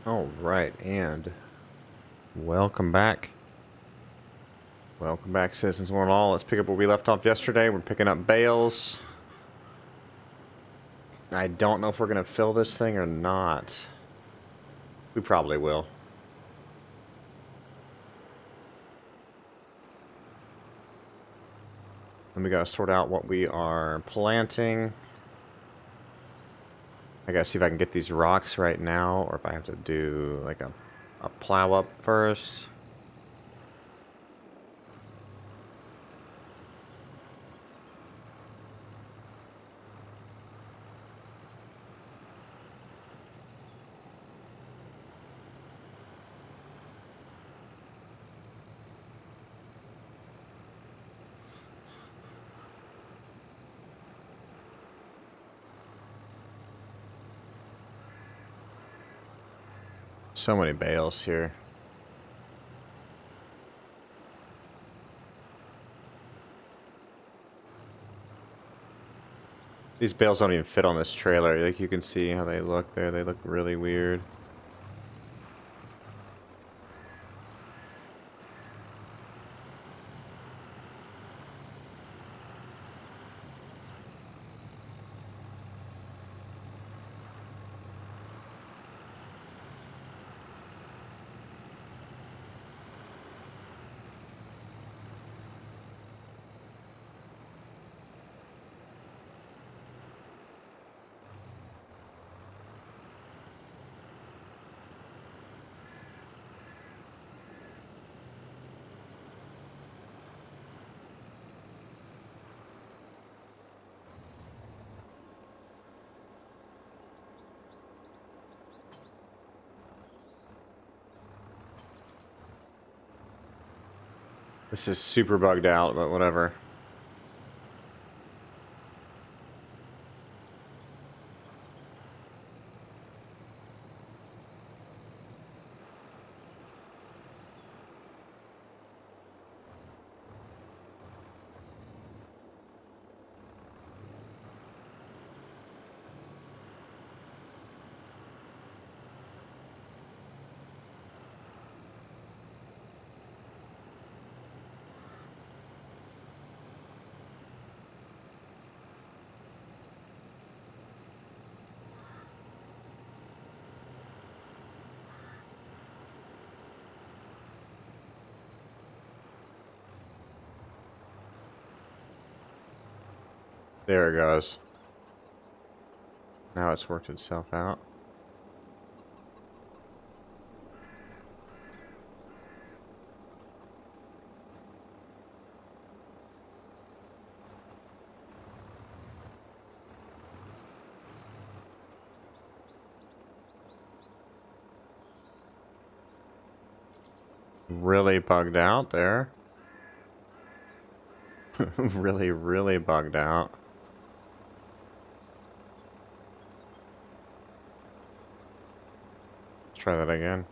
All right, and welcome back. Welcome back, citizens one and all. Let's pick up where we left off yesterday. We're picking up bales. I don't know if we're going to fill this thing or not. We probably will. And we got to sort out what we are planting. I got to see if I can get these rocks right now, or if I have to do like a plow up first. So many bales here. These bales don't even fit on this trailer. Like, you can see how they look there. They look really weird. This is super bugged out, but whatever. There it goes. Now it's worked itself out. Really bugged out there. Really, really bugged out. Let's try that again.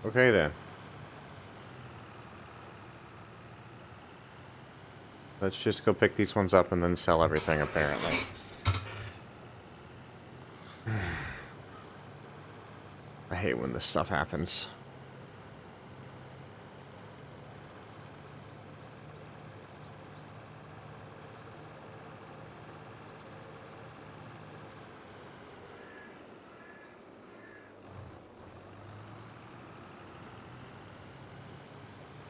Okay then. Let's just go pick these ones up and then sell everything, apparently. I hate when this stuff happens.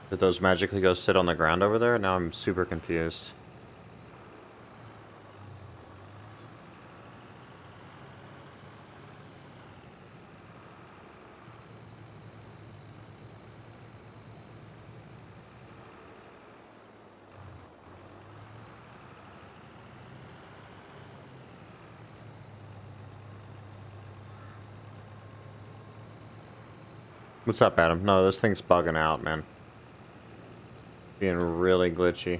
Did those magically go sit on the ground over there? Now I'm super confused. What's up, Adam? No, this thing's bugging out, man. Being really glitchy.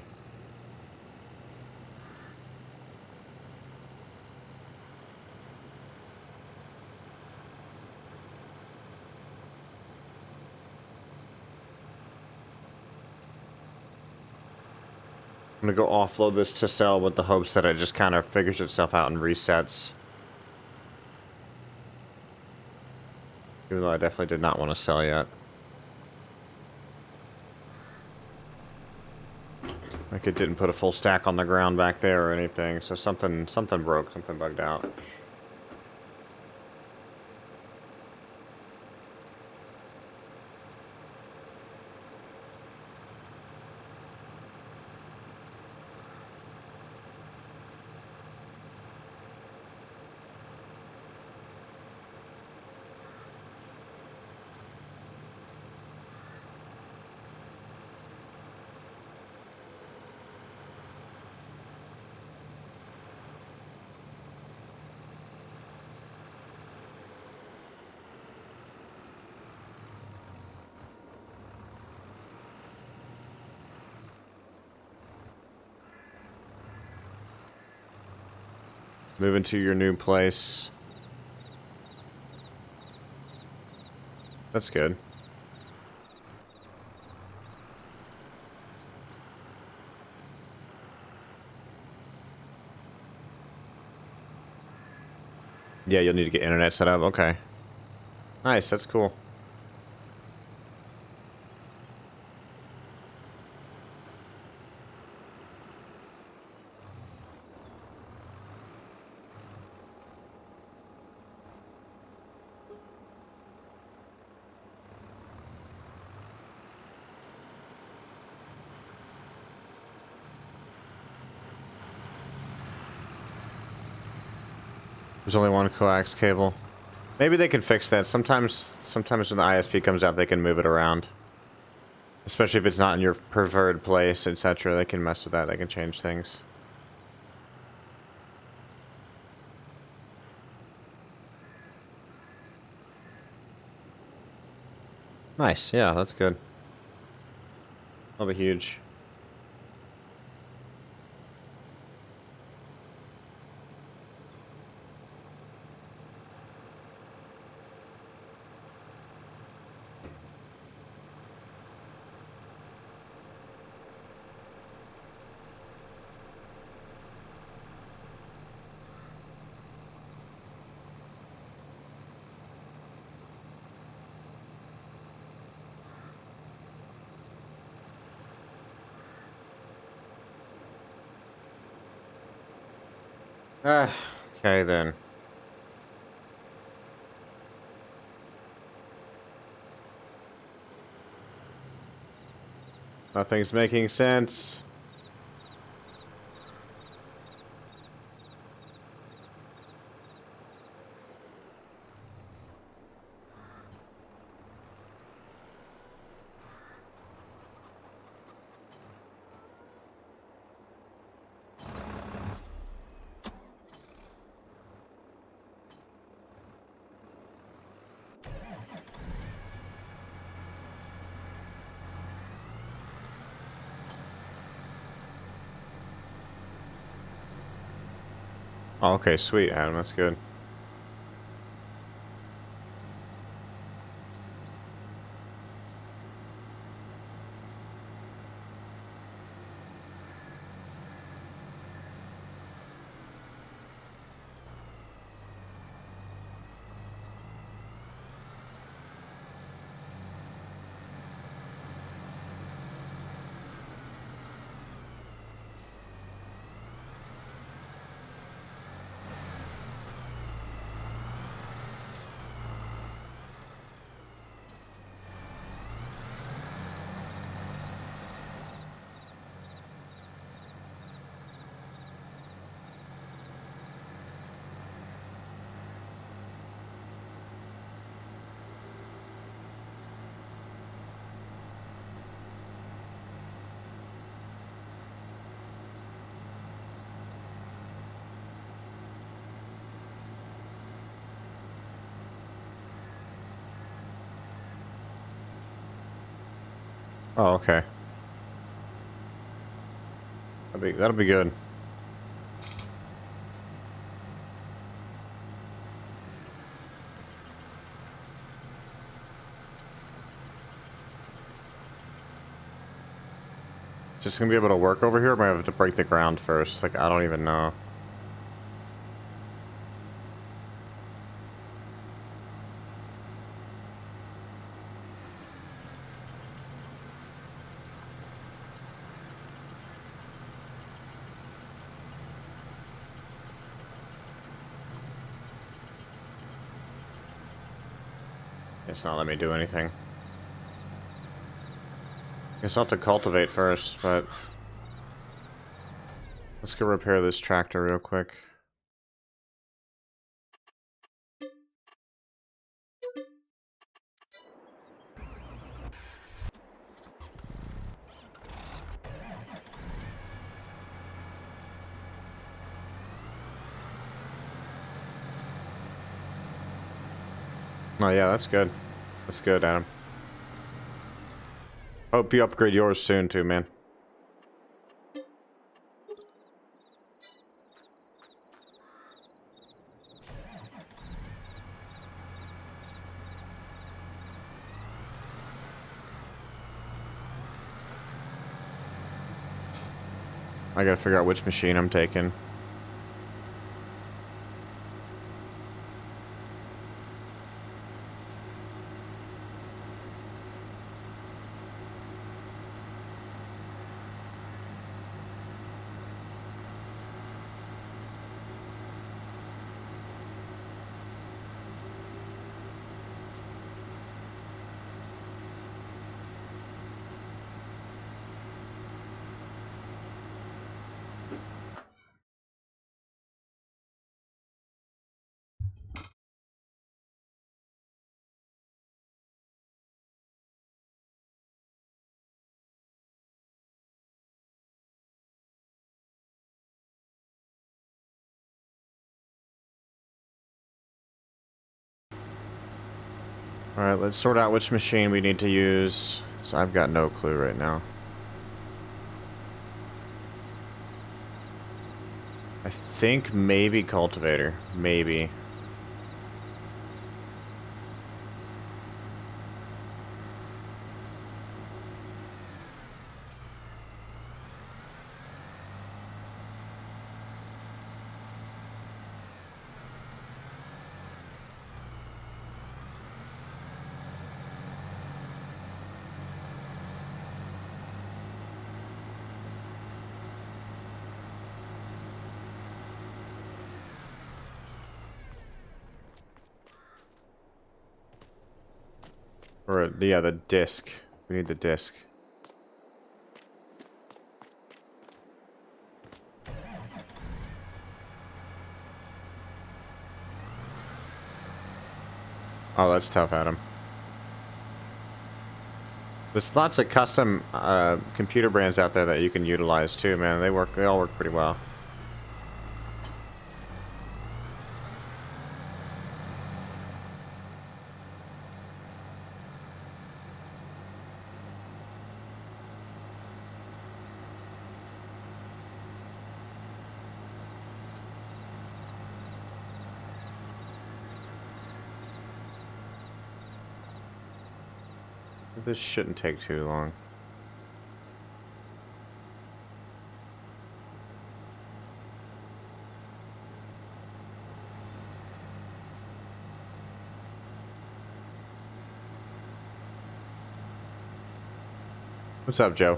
I'm gonna go offload this to sell with the hopes that it just kind of figures itself out and resets. Even though I definitely did not want to sell yet. Like it didn't put a full stack on the ground back there or anything, so something broke, something bugged out. Moving to your new place. That's good. Yeah, you'll need to get internet set up. Okay. Nice, that's cool. There's only one coax cable. Maybe they can fix that. Sometimes when the ISP comes out, they can move it around. Especially if it's not in your preferred place, etc. They can mess with that. They can change things. Nice. Yeah, that's good. That'll be huge. Okay then. Nothing's making sense. Oh, okay, sweet, Adam. That's good. Oh, okay. That'll be good. Just gonna be able to work over here, or am I have to break the ground first? Like, I don't even know. It's not letting me do anything. Guess I'll have to cultivate first, but let's go repair this tractor real quick. Oh yeah, that's good. That's good, Adam. Hope you upgrade yours soon too, man. I gotta figure out which machine I'm taking. Alright, let's sort out which machine we need to use. So I've got no clue right now. I think maybe cultivator. Maybe. Or, yeah, the disc. We need the disc. Oh, that's tough, Adam. There's lots of custom computer brands out there that you can utilize too, man. They all work pretty well. This shouldn't take too long. What's up, Joe?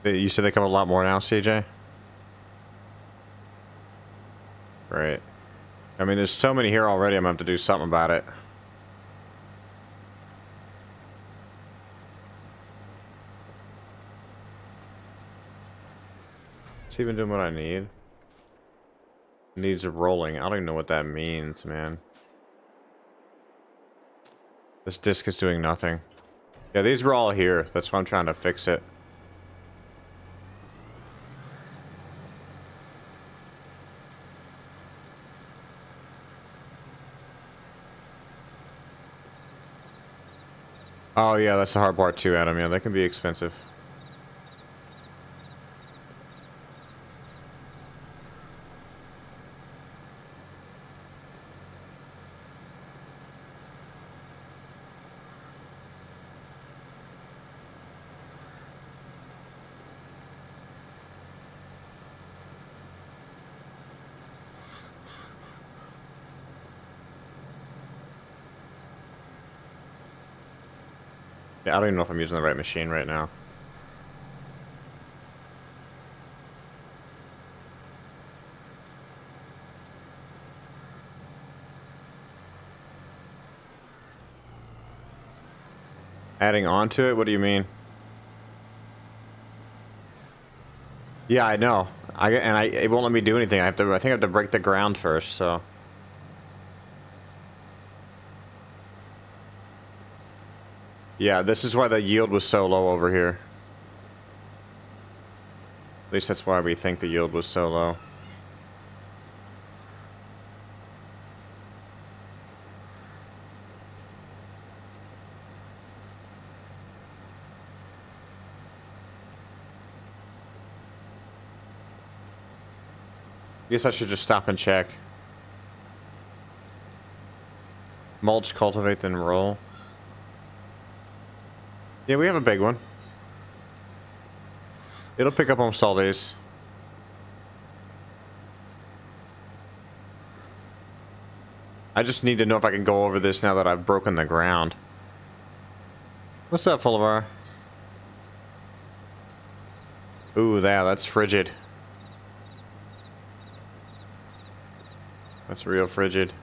You said they come a lot more now, CJ? Right. I mean, there's so many here already, I'm gonna have to do something about it. It's even doing what I need. Needs rolling. I don't even know what that means, man. This disk is doing nothing. Yeah, these were all here. That's why I'm trying to fix it. Oh yeah, that's the hard part too, Adam. Yeah, they can be expensive. Yeah, I don't even know if I'm using the right machine right now. Adding on to it? What do you mean? Yeah, I know. It won't let me do anything. I think I have to break the ground first, so. Yeah, this is why the yield was so low over here. At least that's why we think the yield was so low. Guess I should just stop and check. Mulch, cultivate, then roll. Yeah, we have a big one. It'll pick up almost all these. I just need to know if I can go over this now that I've broken the ground. What's up, Fulvar? Ooh, yeah, that's frigid. That's real frigid.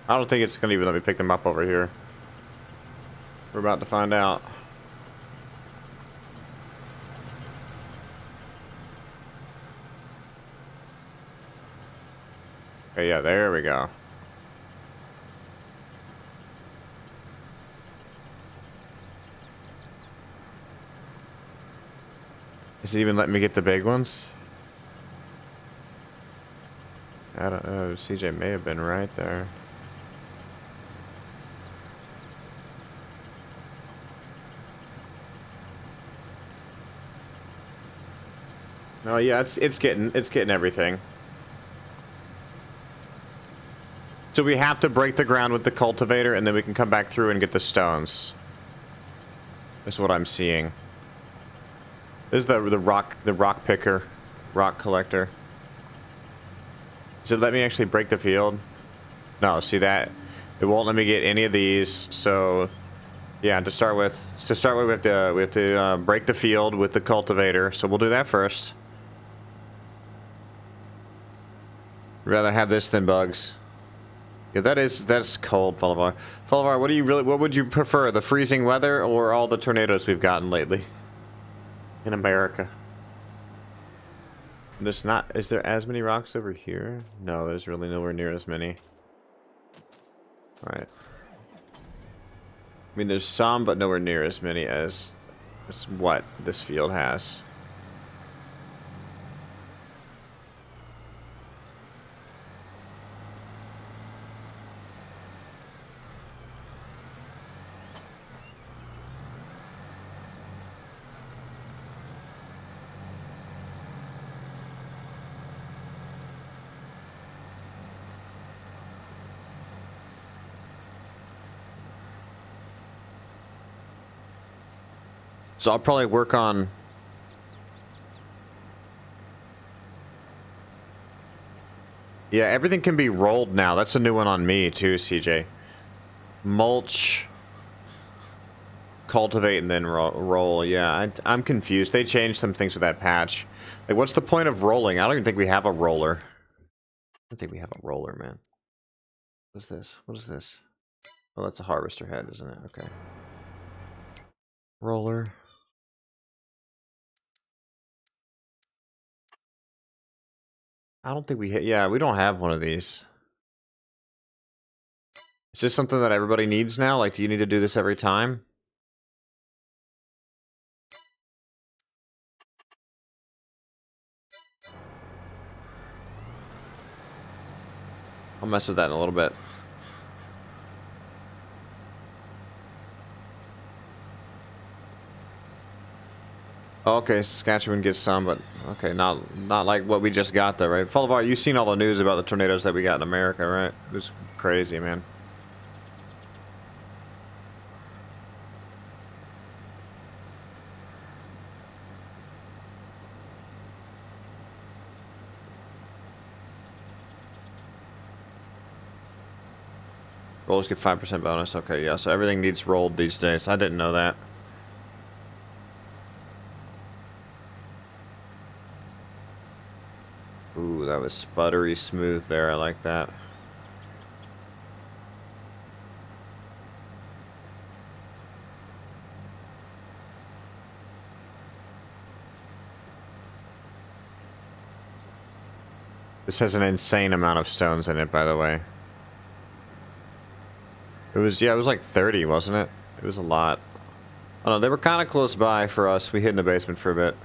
I don't think it's gonna even let me pick them up over here. We're about to find out. Okay, yeah, there we go. Is it even letting me get the big ones? I don't know. CJ may have been right there. Oh yeah, it's getting everything. So we have to break the ground with the cultivator, and then we can come back through and get the stones. That's what I'm seeing. This is the rock picker, rock collector. Does it let me actually break the field? No, see that? It won't let me get any of these. So, yeah, to start with, we have to break the field with the cultivator. So we'll do that first. Rather have this than bugs. Yeah, that's cold, Fulvar. Fulvar, what would you prefer, the freezing weather or all the tornadoes we've gotten lately in America? Is there as many rocks over here? No, there's really nowhere near as many. Alright. I mean, there's some, but nowhere near as many as what this field has. So I'll probably work on... Yeah, everything can be rolled now. That's a new one on me too, CJ. Mulch, cultivate, and then roll. Yeah, I'm confused. They changed some things with that patch. Like, what's the point of rolling? I don't even think we have a roller. I don't think we have a roller, man. What is this? What is this? Oh, that's a harvester head, isn't it? Okay. Roller. I don't think we hit. Yeah, we don't have one of these. Is this something that everybody needs now? Like, do you need to do this every time? I'll mess with that in a little bit. Oh, okay, Saskatchewan gets some, but okay, not like what we just got though, right? Follow, you've seen all the news about the tornadoes that we got in America, right? It was crazy, man. Rollers get 5% bonus. Okay, yeah, so everything needs rolled these days. I didn't know that. Ooh, that was sputtery smooth there. I like that. This has an insane amount of stones in it, by the way. It was, yeah, it was like 30, wasn't it? It was a lot. Oh no, they were kind of close by for us. We hid in the basement for a bit.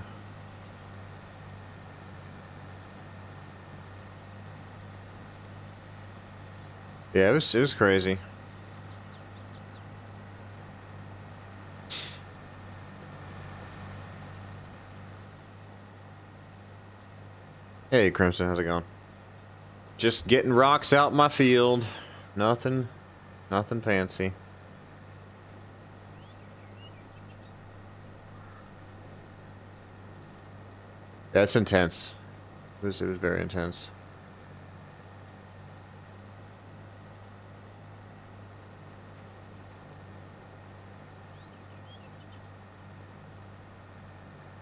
Yeah, it was crazy. Hey, Crimson, how's it going? Just getting rocks out my field. Nothing fancy. That's intense. It was very intense.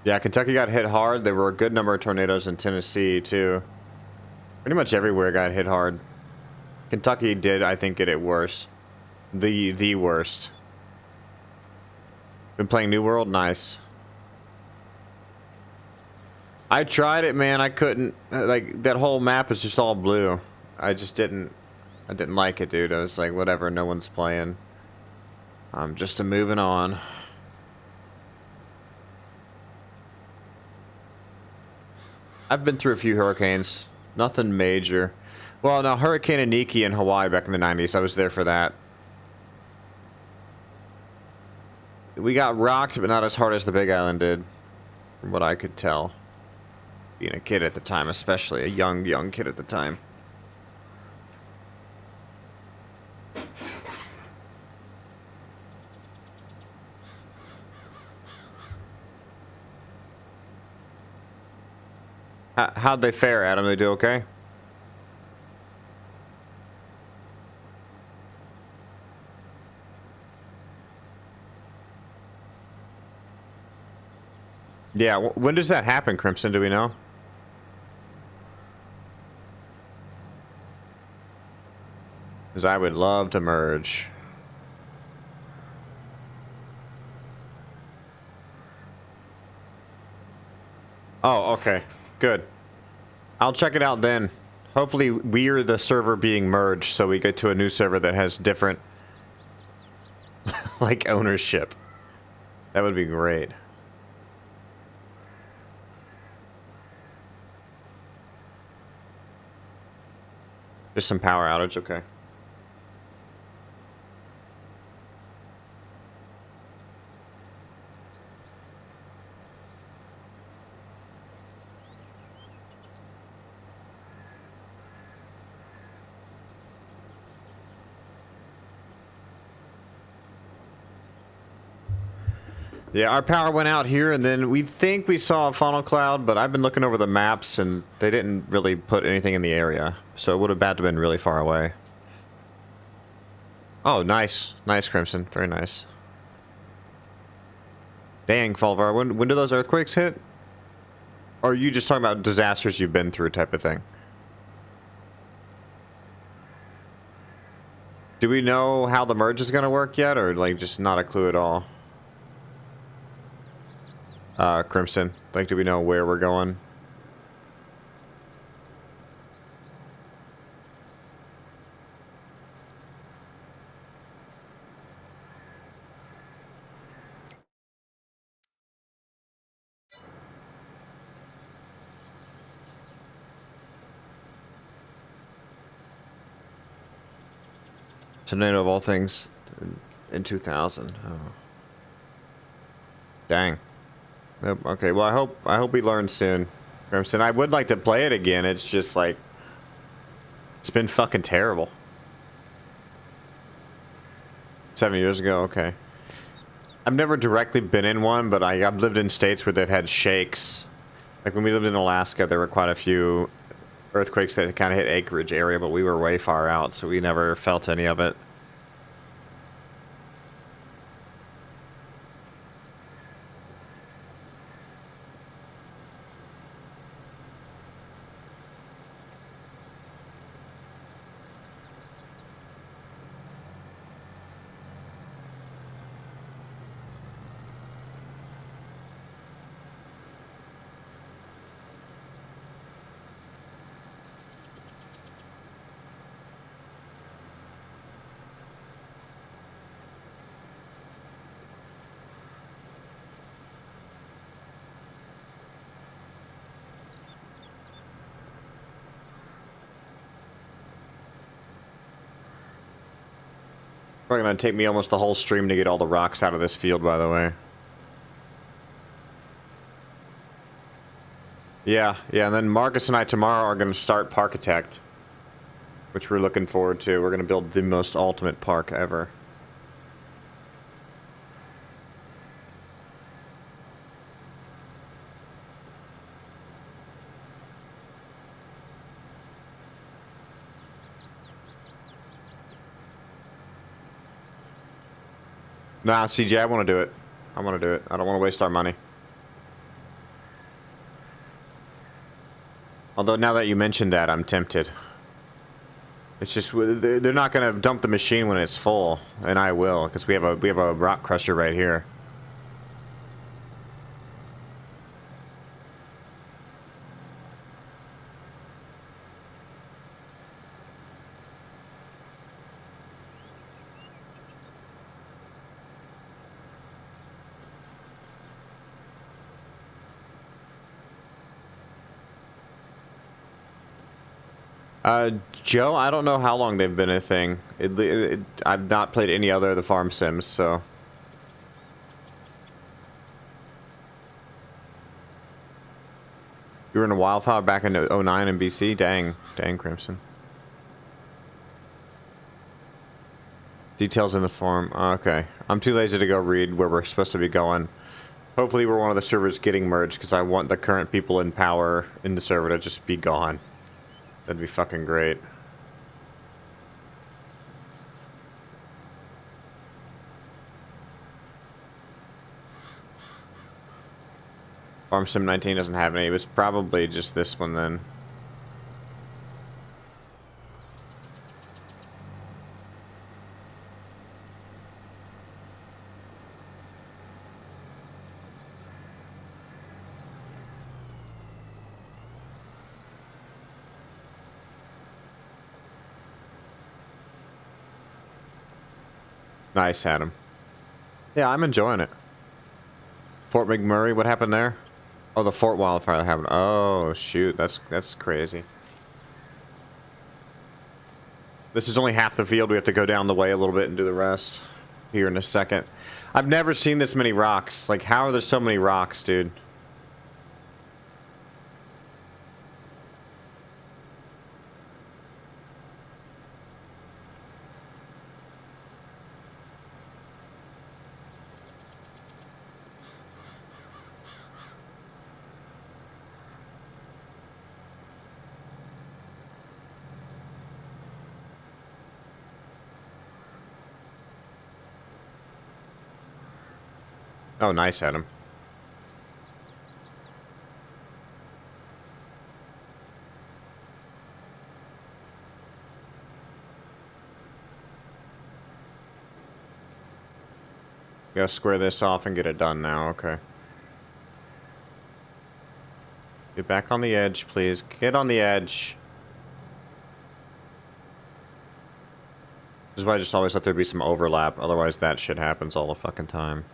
Yeah, Kentucky got hit hard. There were a good number of tornadoes in Tennessee, too. Pretty much everywhere got hit hard. Kentucky did, I think, get it worse. The worst. Been playing New World? Nice. I tried it, man. I couldn't. Like, that whole map is just all blue. I didn't like it, dude. I was like, whatever, no one's playing. I'm just moving on. I've been through a few hurricanes. Nothing major. Well, no, Hurricane Iniki in Hawaii back in the 90s. I was there for that. We got rocked, but not as hard as the Big Island did, from what I could tell. Being a kid at the time, especially a young kid at the time. How'd they fare, Adam? They do okay? Yeah, when does that happen, Crimson? Do we know? Because I would love to merge. Oh, okay. Good. I'll check it out then. Hopefully we're the server being merged, so we get to a new server that has different, like, ownership. That would be great. Just some power outage, okay. Yeah, our power went out here, and then we think we saw a funnel cloud, but I've been looking over the maps, and they didn't really put anything in the area. so it would have had to been really far away. Oh, nice. Nice, Crimson. Very nice. Dang, Fulvar, when do those earthquakes hit? Or are you just talking about disasters you've been through type of thing? Do we know how the merge is going to work yet, or like just not a clue at all? Crimson, like, do we know where we're going? Tornado of all things in 2000. Oh. Dang. Okay, well I hope we learn soon, Crimson. I would like to play it again. It's just like it's been fucking terrible. 7 years ago, okay. I've never directly been in one, but I've lived in states where they've had shakes. Like when we lived in Alaska, there were quite a few earthquakes that kind of hit Anchorage area, but we were way far out, so we never felt any of it. Probably gonna take me almost the whole stream to get all the rocks out of this field, by the way. Yeah, and then Marcus and I tomorrow are gonna start Parkitect, which we're looking forward to. We're gonna build the most ultimate park ever. Nah, CJ, I want to do it. I want to do it. I don't want to waste our money. Although now that you mentioned that, I'm tempted. It's just they're not going to dump the machine when it's full, and I will, because we have a rock crusher right here. Joe, I don't know how long they've been a thing. I've not played any other of the farm sims, so. You were in a wildfire back in 09 in BC? Dang, Crimson. Details in the form. Okay. I'm too lazy to go read where we're supposed to be going. Hopefully we're one of the servers getting merged, because I want the current people in power in the server to just be gone. That'd be fucking great. Farm Sim 19 doesn't have any. It's probably just this one then. Nice, Adam. Yeah, I'm enjoying it. Fort McMurray, what happened there? Oh, the Fort wildfire that happened. Oh, shoot, that's crazy. This is only half the field. We have to go down the way a little bit and do the rest here in a second. I've never seen this many rocks. Like, how are there so many rocks, dude? Oh, nice, Adam. Gotta square this off and get it done now, okay. Get back on the edge, please. Get on the edge. This is why I just always let there be some overlap, otherwise that shit happens all the fucking time.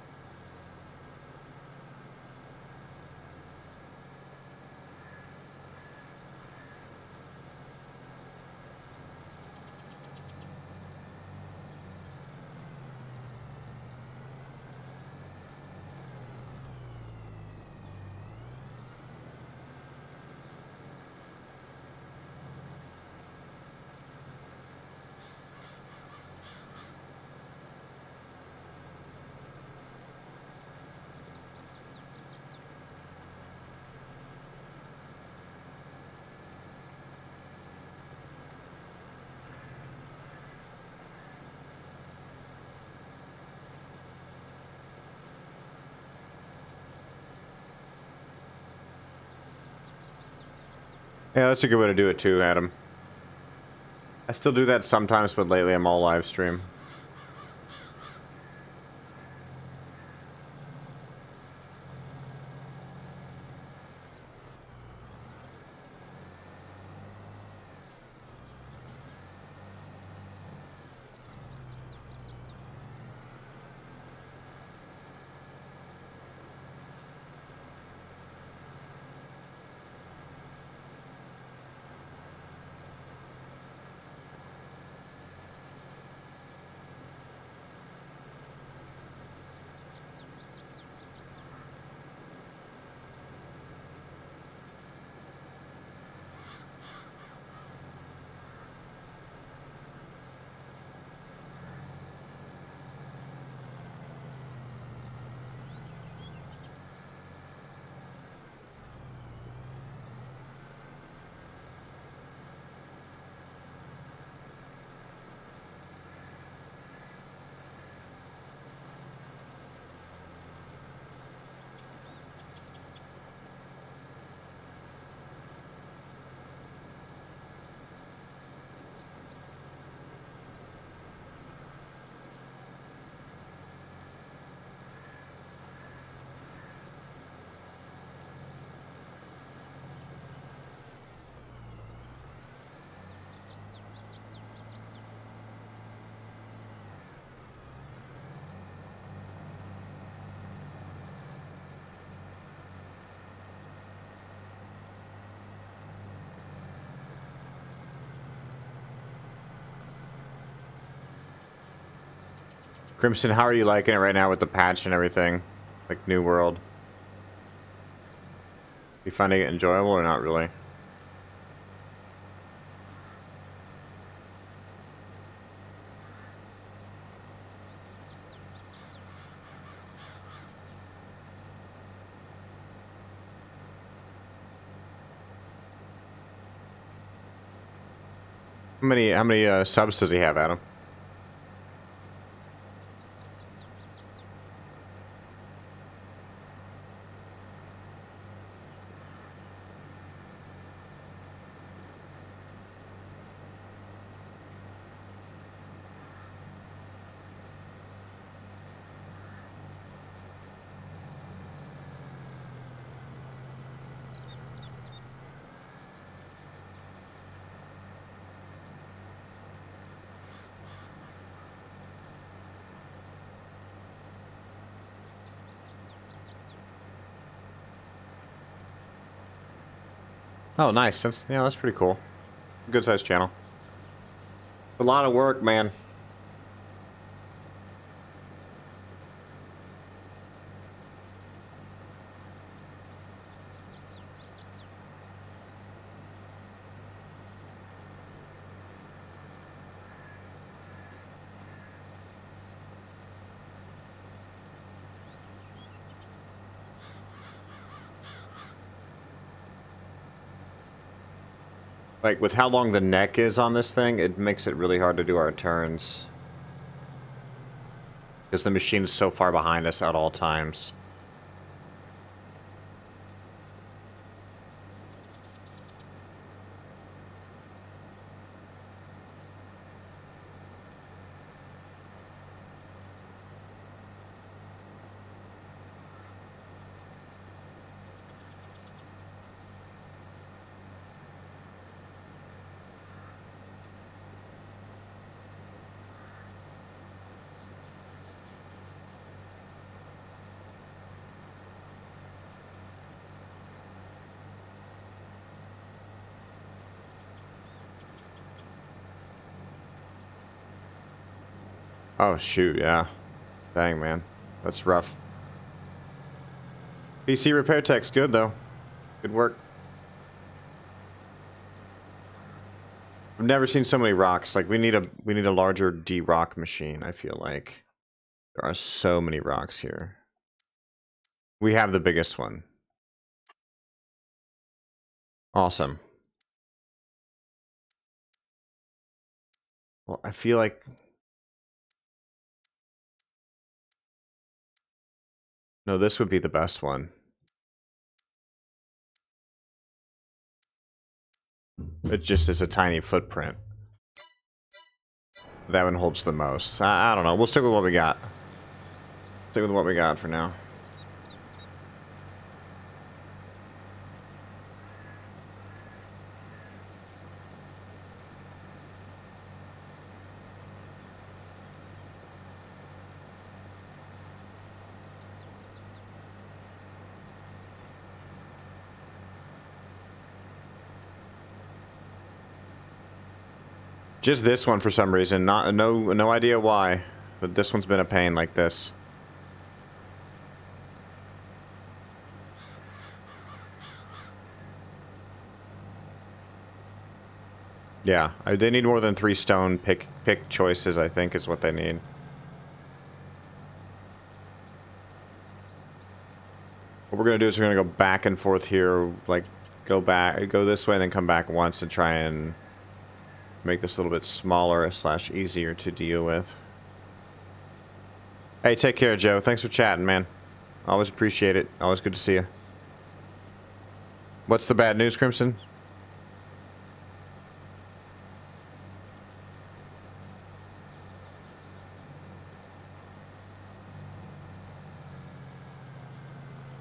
Yeah, that's a good way to do it too, Adam. I still do that sometimes, but lately I'm all live stream. Crimson, how are you liking it right now with the patch and everything? Like New World? You finding it enjoyable or not really? How many subs does he have, Adam? Oh, nice. That's pretty cool. Good sized channel. A lot of work, man. Like, with how long the neck is on this thing, it makes it really hard to do our turns. because the machine is so far behind us at all times. Oh, shoot, yeah. Dang, man. That's rough. PC repair tech's good, though. Good work. I've never seen so many rocks. Like, we need a larger D-rock machine, I feel like. There are so many rocks here. We have the biggest one. Awesome. Well, I feel like... No, this would be the best one. It just is a tiny footprint. That one holds the most. I don't know. We'll stick with what we got. Stick with what we got for now. Just this one for some reason. No idea why, but this one's been a pain like this. Yeah, they need more than 3 stone pick choices, I think, is what they need. What we're gonna do is we're gonna go back and forth here, like go this way and then come back once and try and make this a little bit smaller / easier to deal with. Hey, take care, Joe. Thanks for chatting, man. Always appreciate it. Always good to see you. What's the bad news, Crimson?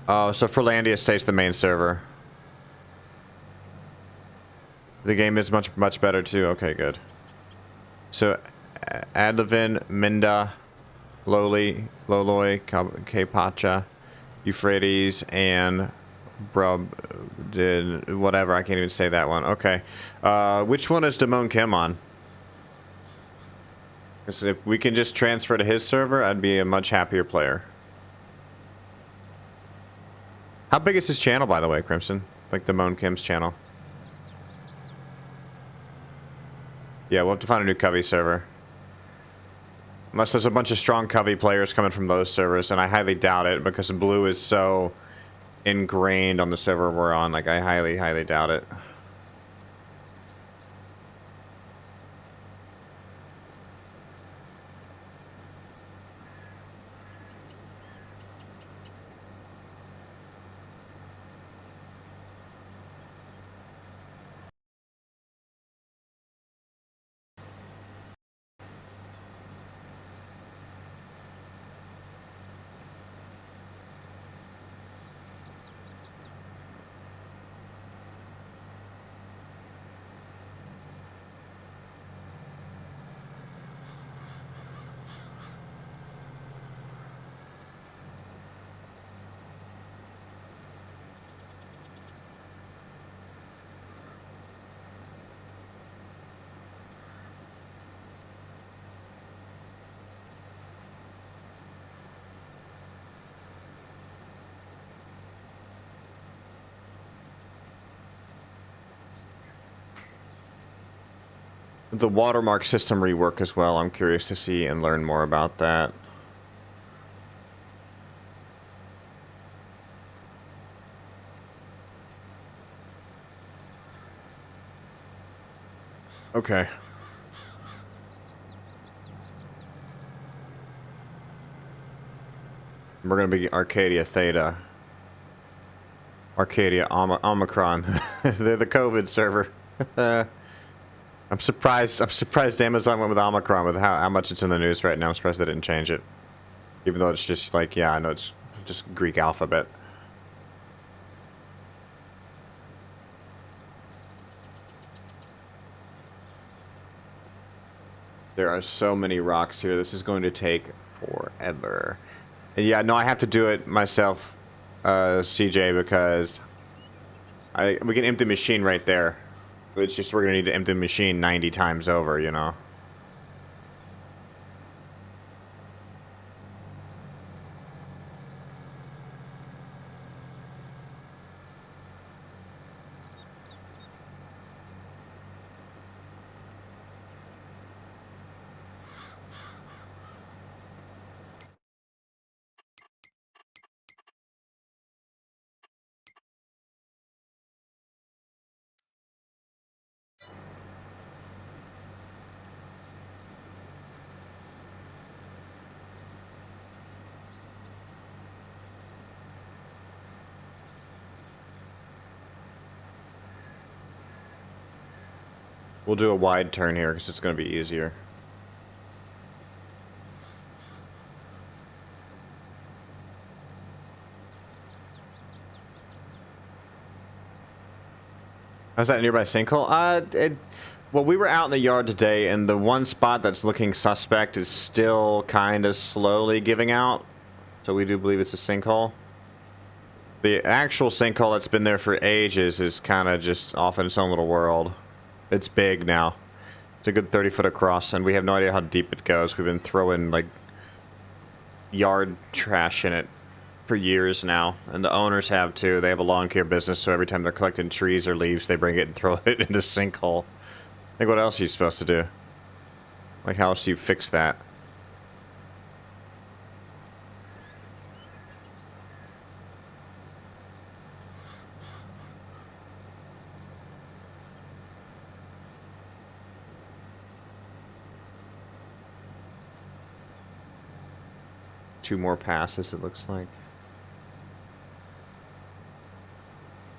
Oh, so Furlandia stays the main server. The game is much better too. Okay, good. So, Adlevin, Minda, Loloi, Kapacha, Euphrates, and whatever. I can't even say that one. Okay. Which one is Damon Kim on? Because if we can just transfer to his server, I'd be a much happier player. How big is his channel, by the way, Crimson? Like Damon Kim's channel. Yeah, we'll have to find a new Covey server. Unless there's a bunch of strong Covey players coming from those servers, and I highly doubt it, because blue is so ingrained on the server we're on. Like, I highly doubt it. The watermark system rework as well. I'm curious to see and learn more about that. Okay. We're gonna be Arcadia Theta. Arcadia Omicron. They're the COVID server. I'm surprised Amazon went with Omicron with how much it's in the news right now. I'm surprised they didn't change it. Even though it's just like, yeah, I know it's just Greek alphabet. There are so many rocks here. This is going to take forever. And yeah, no, I have to do it myself, CJ, because we can empty the machine right there. It's just we're going to need to empty the machine 90 times over, you know. We'll do a wide turn here because it's going to be easier. How's that nearby sinkhole? Well, we were out in the yard today, and the one spot that's looking suspect is still kind of slowly giving out. So we do believe it's a sinkhole. The actual sinkhole that's been there for ages is kind of just off in its own little world. It's big now. It's a good 30 foot across, and we have no idea how deep it goes. We've been throwing, like, yard trash in it for years now, and the owners have too. They have a lawn care business, so every time they're collecting trees or leaves, they bring it and throw it in the sinkhole. Like, what else are you supposed to do? Like, how else do you fix that? Two more passes, it looks like.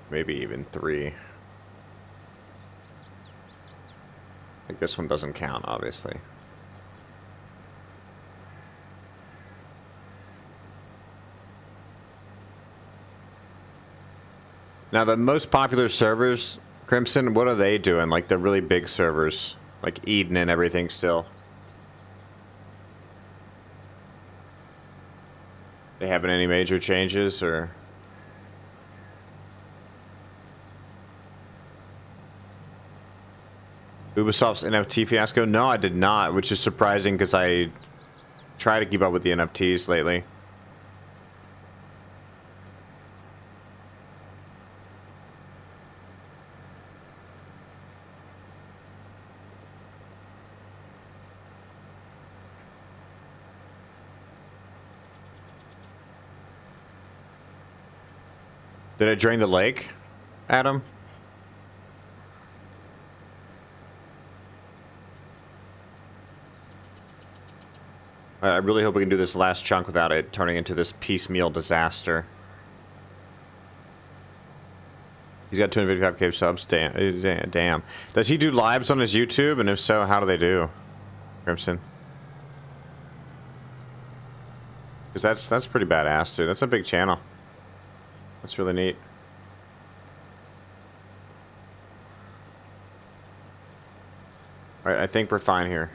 Maybe even 3. Like, this one doesn't count, obviously. Now, the most popular servers, Crimson, what are they doing? Like, the really big servers, like Eden and everything still. They having any major changes, or? Ubisoft's NFT fiasco? No, I did not, which is surprising because I try to keep up with the NFTs lately. Did it drain the lake, Adam? I really hope we can do this last chunk without it turning into this piecemeal disaster. He's got 255k subs. Damn. Does he do lives on his YouTube? And if so, how do they do, Crimson? Because that's pretty badass, dude. That's a big channel. That's really neat. Alright, I think we're fine here.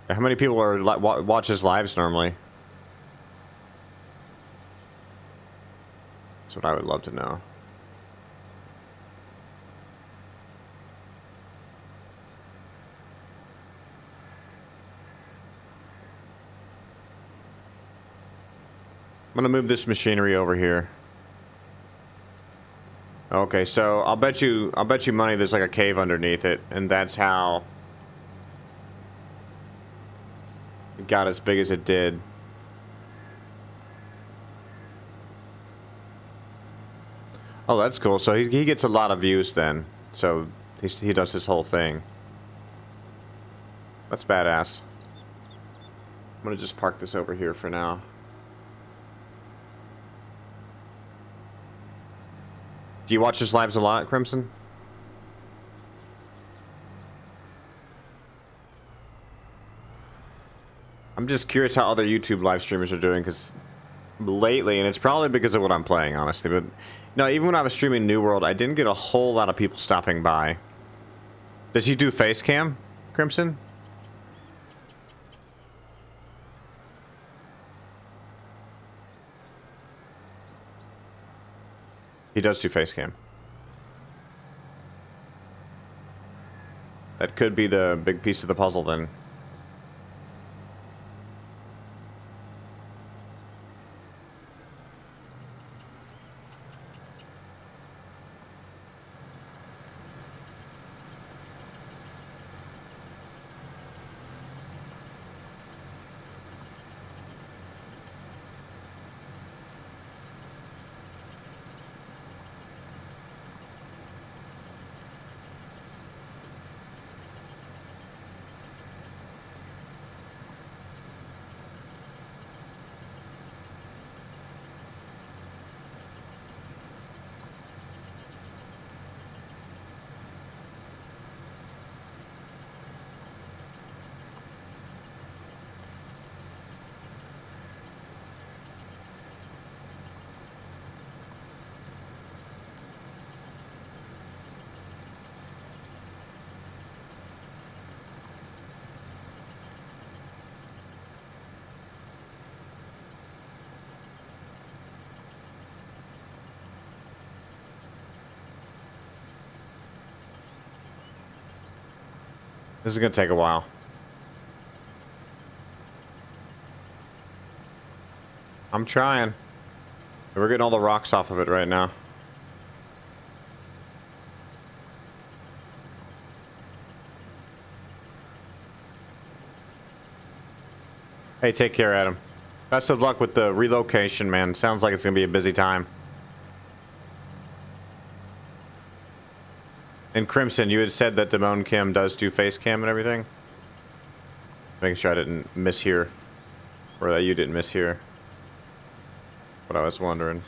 How many people are watch his lives normally? That's what I would love to know. I'm gonna move this machinery over here. Okay, so I'll bet you money there's like a cave underneath it, and that's how it got as big as it did. Oh, that's cool. So he gets a lot of views then. So he does this whole thing. That's badass. I'm gonna just park this over here for now. Do you watch his lives a lot, Crimson? I'm just curious how other YouTube live streamers are doing, because lately, and it's probably because of what I'm playing, honestly, but no, even when I was streaming New World, I didn't get a whole lot of people stopping by. Does he do face cam, Crimson? He does do face cam. That could be the big piece of the puzzle then. This is gonna take a while. I'm trying. We're getting all the rocks off of it right now. Hey, take care, Adam. Best of luck with the relocation, man. Sounds like it's gonna be a busy time. And Crimson, you had said that Damone Kim does do face cam and everything? Making sure I didn't mishear. Or that you didn't mishear. What I was wondering.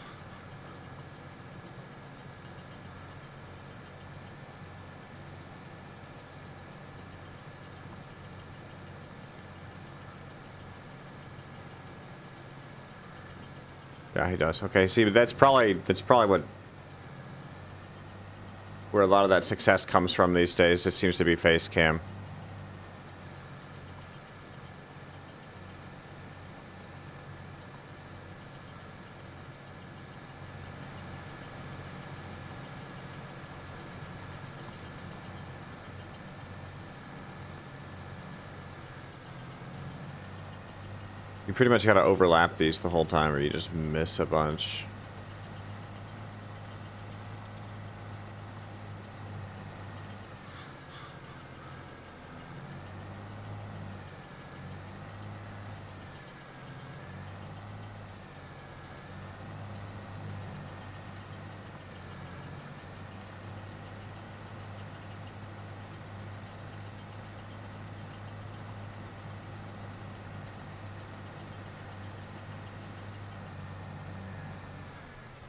Yeah, he does. Okay, see, that's probably what where a lot of that success comes from these days. It seems to be face cam. You pretty much got to overlap these the whole time, or you just miss a bunch.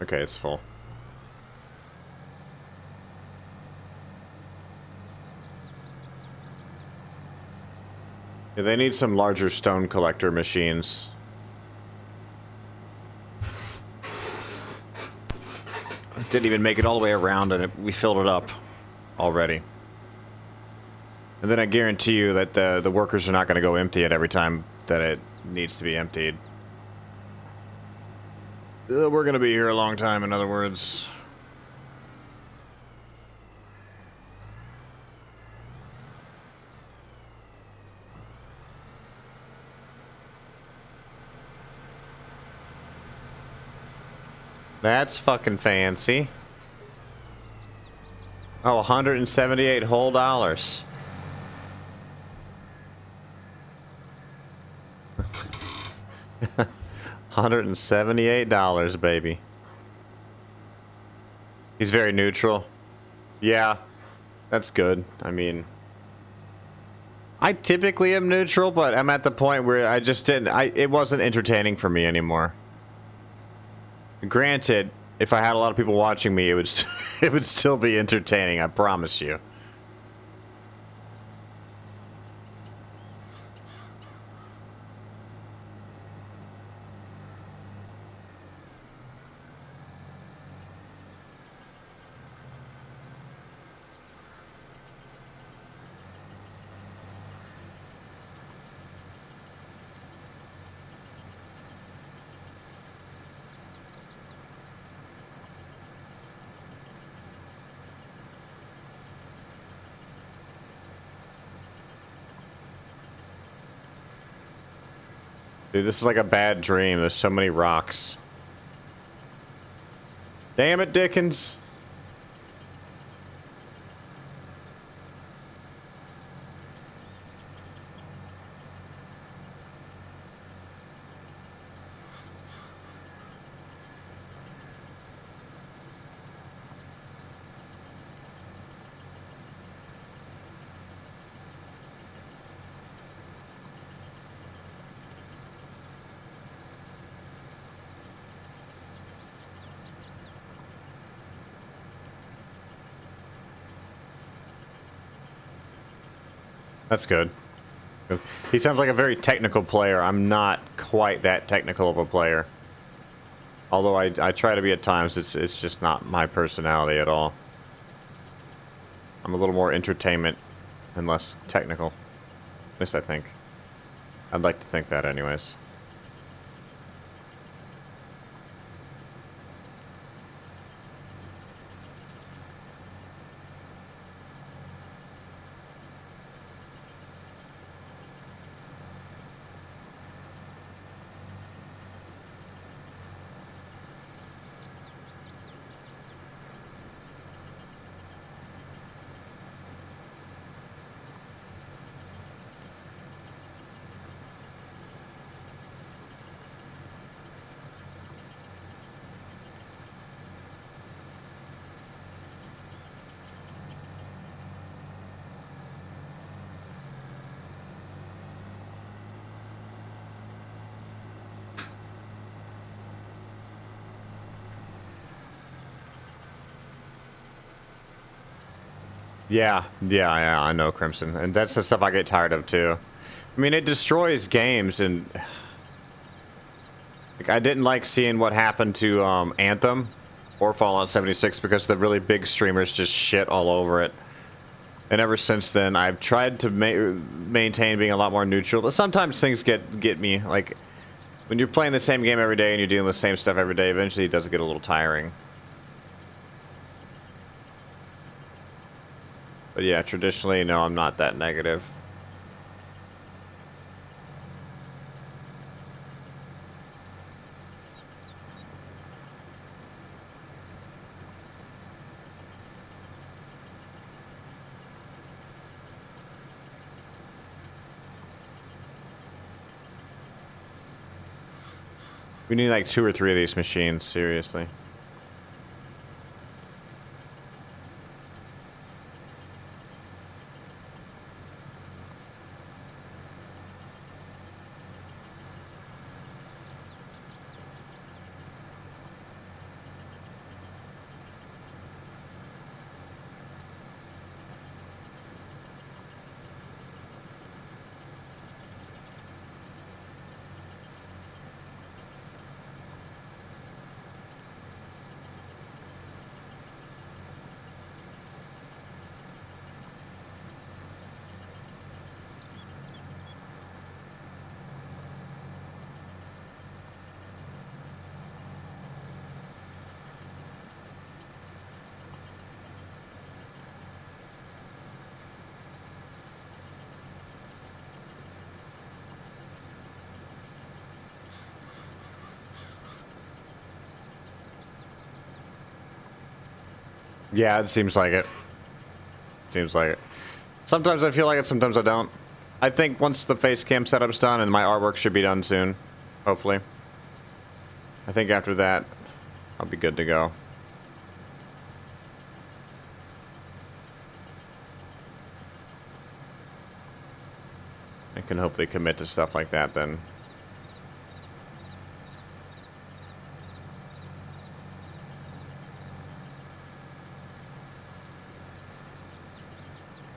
Okay, it's full. Yeah, they need some larger stone collector machines. Didn't even make it all the way around, and we filled it up already. And then I guarantee you that the workers are not going to go empty it every time that it needs to be emptied. We're going to be here a long time, in other words. That's fucking fancy. Oh, 178 whole dollars. $178, baby. He's very neutral. Yeah, that's good. I mean, I typically am neutral, but I'm at the point where I just didn't. It wasn't entertaining for me anymore. Granted, if I had a lot of people watching me, it would it would still be entertaining. I promise you. Dude, this is like a bad dream. There's so many rocks. Damn it, Dickens. That's good. He sounds like a very technical player. I'm not quite that technical of a player. Although I try to be at times, it's just not my personality at all. I'm a little more entertainment and less technical. At least I think. I'd like to think that anyways. Yeah, I know Crimson, and that's the stuff I get tired of too. I mean, it destroys games, and like, I didn't like seeing what happened to Anthem or Fallout 76 because the really big streamers just shit all over it. And ever since then, I've tried to maintain being a lot more neutral. But sometimes things get me. Like when you're playing the same game every day and you're dealing with the same stuff every day, eventually it does get a little tiring. But yeah, traditionally, no, I'm not that negative. We need like 2 or 3 of these machines, seriously. Yeah, it seems like it. Seems like it. Sometimes I feel like it, sometimes I don't. I think once the face cam setup's done, and my artwork should be done soon, hopefully. I think after that, I'll be good to go. can hopefully commit to stuff like that then.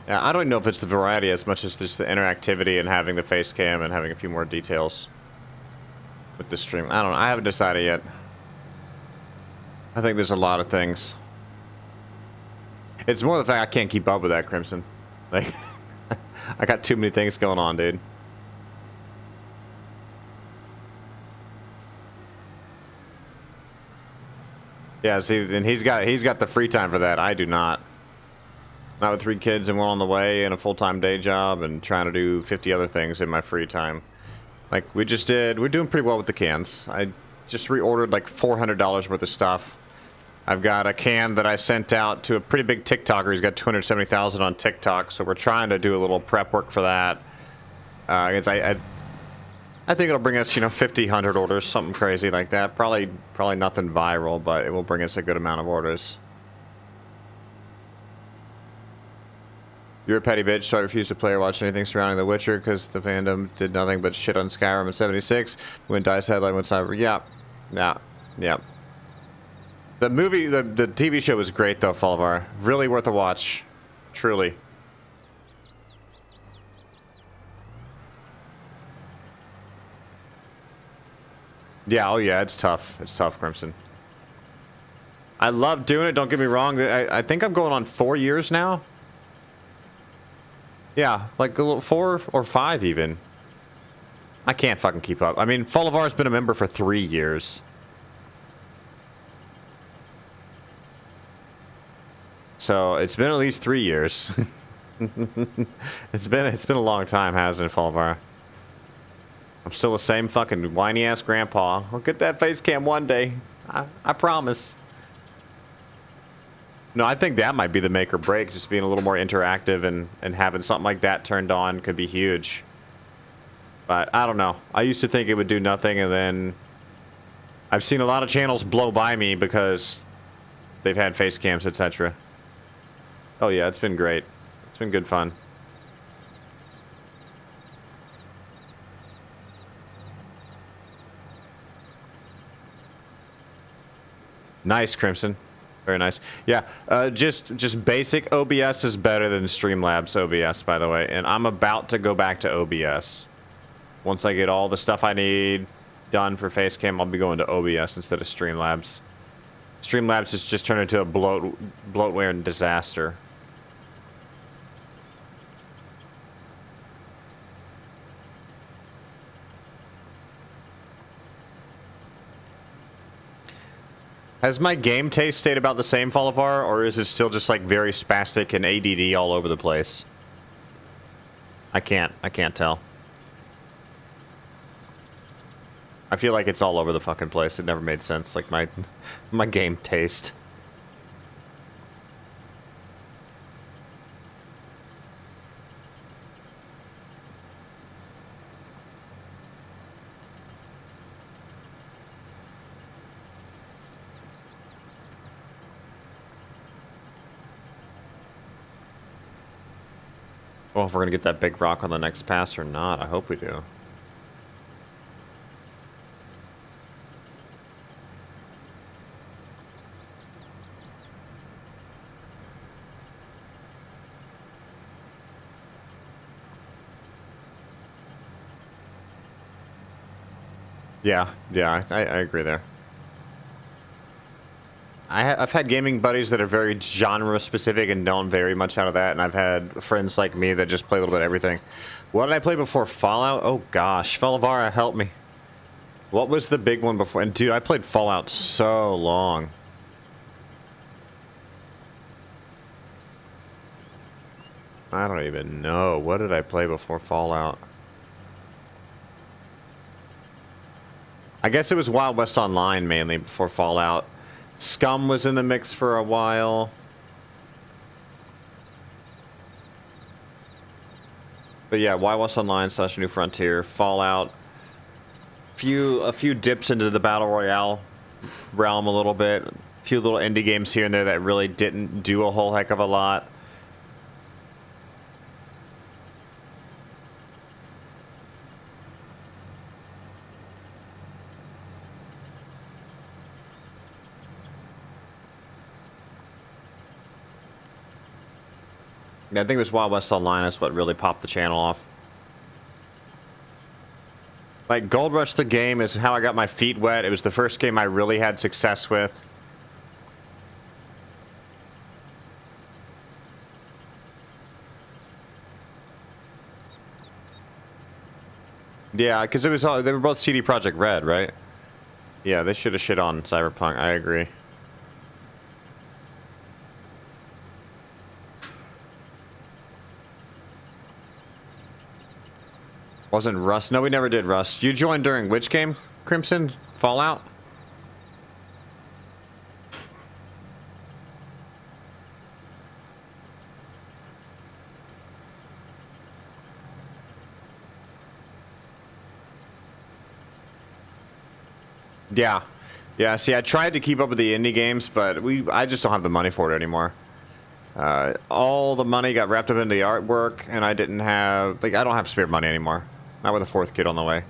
Yeah, I don't know if it's the variety as much as just the interactivity and having the face cam and having a few more details with the stream. I don't know. I haven't decided yet. I think there's a lot of things. It's more the fact I can't keep up with that, Crimson. Like, I got too many things going on, dude. Yeah, see, and he's got the free time for that. I do not. Not with 3 kids and 1 on the way and a full-time day job and trying to do 50 other things in my free time. Like we just did, we're doing pretty well with the cans. I just reordered like $400 worth of stuff. I've got a can that I sent out to a pretty big TikToker. He's got 270,000 on TikTok, so we're trying to do a little prep work for that. I think it'll bring us, you know, 50, 100 orders, something crazy like that. Probably nothing viral, but it will bring us a good amount of orders. You're a petty bitch, so I refuse to play or watch anything surrounding The Witcher because the fandom did nothing but shit on Skyrim in '76 when DICE headline went cyber. Yeah. The movie, the TV show was great though, Follovar. Really worth a watch. Truly. Yeah, oh yeah, it's tough. It's tough, Crimson. I love doing it, don't get me wrong. I think I'm going on 4 years now. Yeah, like a little 4 or 5 even. I can't fucking keep up. I mean, Follovar's been a member for 3 years. So it's been at least 3 years. It's been a long time, hasn't it, Follovar? I'm still the same fucking whiny ass grandpa. I'll get that face cam one day. I promise. No, I think that might be the make or break. Just being a little more interactive and having something like that turned on could be huge. But I don't know. I used to think it would do nothing, and then I've seen a lot of channels blow by me because they've had face cams, etc. Oh yeah, it's been great. It's been good fun. Nice, Crimson. Very nice. Yeah, just basic OBS is better than Streamlabs OBS, by the way. And I'm about to go back to OBS. Once I get all the stuff I need done for Facecam, I'll be going to OBS instead of Streamlabs. Streamlabs has just turned into a bloatware and disaster. Has my game taste stayed about the same, Follovar, or is it still just like very spastic and ADD all over the place? I can't tell. I feel like it's all over the fucking place. It never made sense, like my game taste. Well, if we're gonna get that big rock on the next pass or not, I hope we do. Yeah, I agree there. I've had gaming buddies that are very genre specific and don't vary much out of that, and I've had friends like me that just play a little bit of everything. What did I play before Fallout? Oh gosh, Follovar, help me. What was the big one before? And dude, I played Fallout so long. I don't even know. What did I play before Fallout? I guess it was Wild West Online mainly before Fallout. Scum was in the mix for a while. But yeah, Wild West Online / New Frontier, Fallout. A few dips into the Battle Royale realm a little bit. A few little indie games here and there that really didn't do a whole heck of a lot. Yeah, I think it was Wild West Online. That's what really popped the channel off. Like, Gold Rush the game is how I got my feet wet. It was the first game I really had success with. Yeah, because it was all, they were both CD Projekt Red, right? Yeah, they should have shit on Cyberpunk. I agree. Wasn't Rust? No, we never did Rust. You joined during which game, Crimson? Fallout? Yeah. Yeah, see, I tried to keep up with the indie games, but I just don't have the money for it anymore. All the money got wrapped up into the artwork, and I didn't have... Like, I don't have spare money anymore. Not with a fourth kid on the way.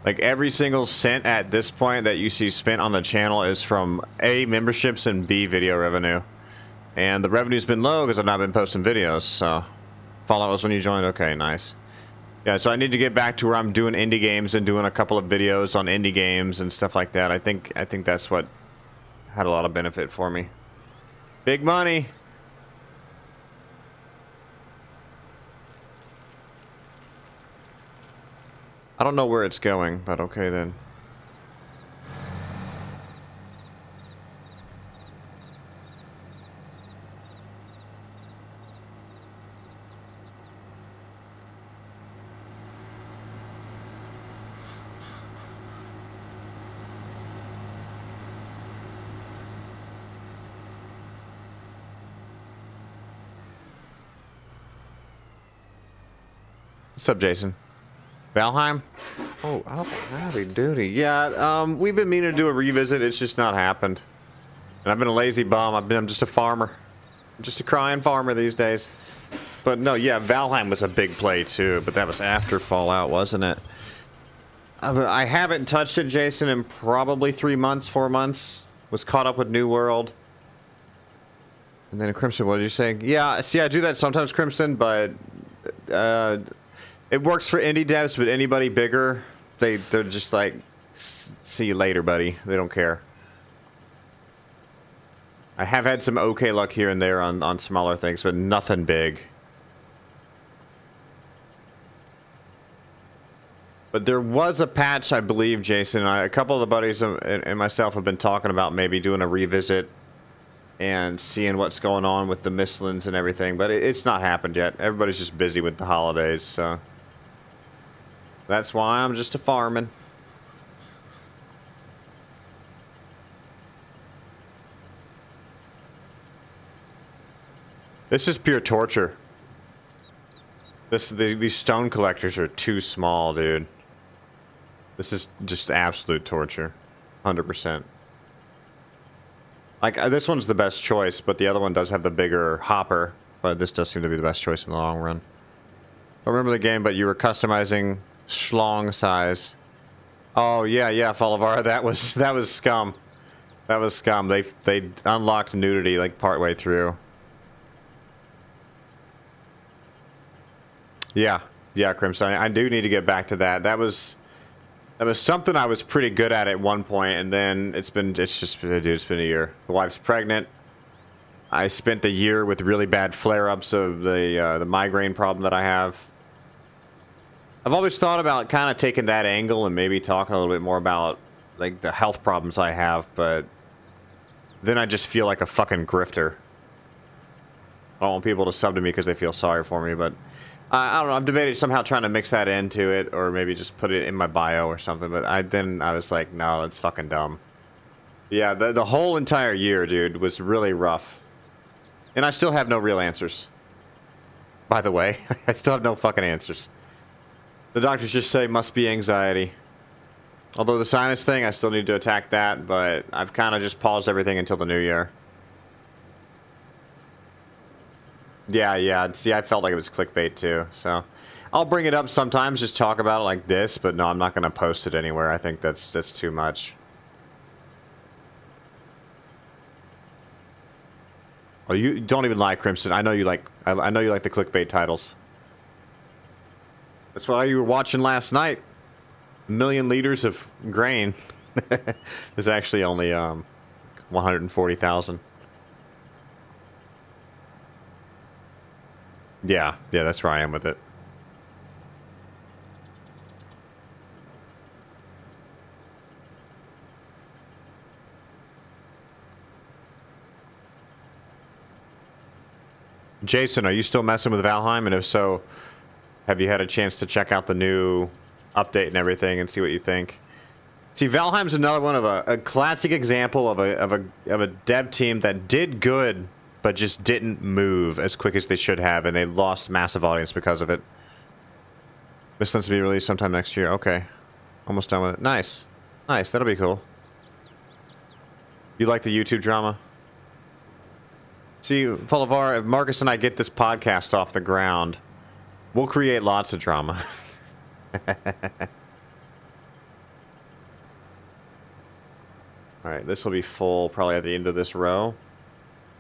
Like, every single cent at this point that you see spent on the channel is from A, memberships, and B, video revenue. And the revenue's been low because I've not been posting videos, so... Fallout was when you joined? Okay, nice. Yeah, so I need to get back to where I'm doing indie games and doing a couple of videos on indie games and stuff like that. I think that's what had a lot of benefit for me. Big money! I don't know where it's going, but okay then. What's up, Jason? Valheim? Oh, howdy doody. Yeah, we've been meaning to do a revisit. It's just not happened. And I've been a lazy bum. I'm just a farmer. I'm just a crying farmer these days. But no, yeah, Valheim was a big play too, but that was after Fallout, wasn't it? I haven't touched it, Jason, in probably 3 months, 4 months. Was caught up with New World. And then Crimson, what did you say? Yeah, see, I do that sometimes, Crimson, but... it works for indie devs, but anybody bigger, they're just like, see you later, buddy. They don't care. I have had some okay luck here and there on smaller things, but nothing big. But there was a patch, I believe, Jason. A couple of the buddies and myself have been talking about maybe doing a revisit and seeing what's going on with the Mistlands and everything, but it's not happened yet. Everybody's just busy with the holidays, so... That's why I'm just a farming. This is pure torture. These stone collectors are too small, dude. This is just absolute torture. 100%. Like, this one's the best choice, but the other one does have the bigger hopper. But this does seem to be the best choice in the long run. I remember the game, but you were customizing schlong size. Oh, yeah, Falavar, that was scum. That was scum. They unlocked nudity, like, partway through. Yeah, Crimson. I do need to get back to that. That was something I was pretty good at one point, and then it's been a year. The wife's pregnant. I spent the year with really bad flare-ups of the migraine problem that I have. I've always thought about kind of taking that angle and maybe talking a little bit more about like the health problems I have, but then I just feel like a fucking grifter. I don't want people to sub to me because they feel sorry for me, but I don't know. I'm debating somehow trying to mix that into it, or maybe just put it in my bio or something. But then I was like, no, that's fucking dumb. Yeah, the whole entire year, dude, was really rough, and I still have no real answers. By the way, I still have no fucking answers. The doctors just say must be anxiety. Although the sinus thing, I still need to attack that, but I've kind of just paused everything until the new year. Yeah. See, I felt like it was clickbait too, so I'll bring it up sometimes, just talk about it like this, but no, I'm not going to post it anywhere. I think that's too much. Oh, you don't even lie, Crimson. I know you like. I know you like the clickbait titles. That's why you were watching last night. 1,000,000 liters of grain. There's actually only 140,000. Yeah, that's where I am with it. Jason, are you still messing with Valheim? And if so, have you had a chance to check out the new update and everything and see what you think? See, Valheim's another one of a classic example of a dev team that did good, but just didn't move as quick as they should have, and they lost massive audience because of it. This one's to be released sometime next year. Okay, almost done with it. Nice, nice. That'll be cool. You like the YouTube drama? See, Fullivar, if Marcus and I get this podcast off the ground, we'll create lots of drama. Alright, this will be full probably at the end of this row.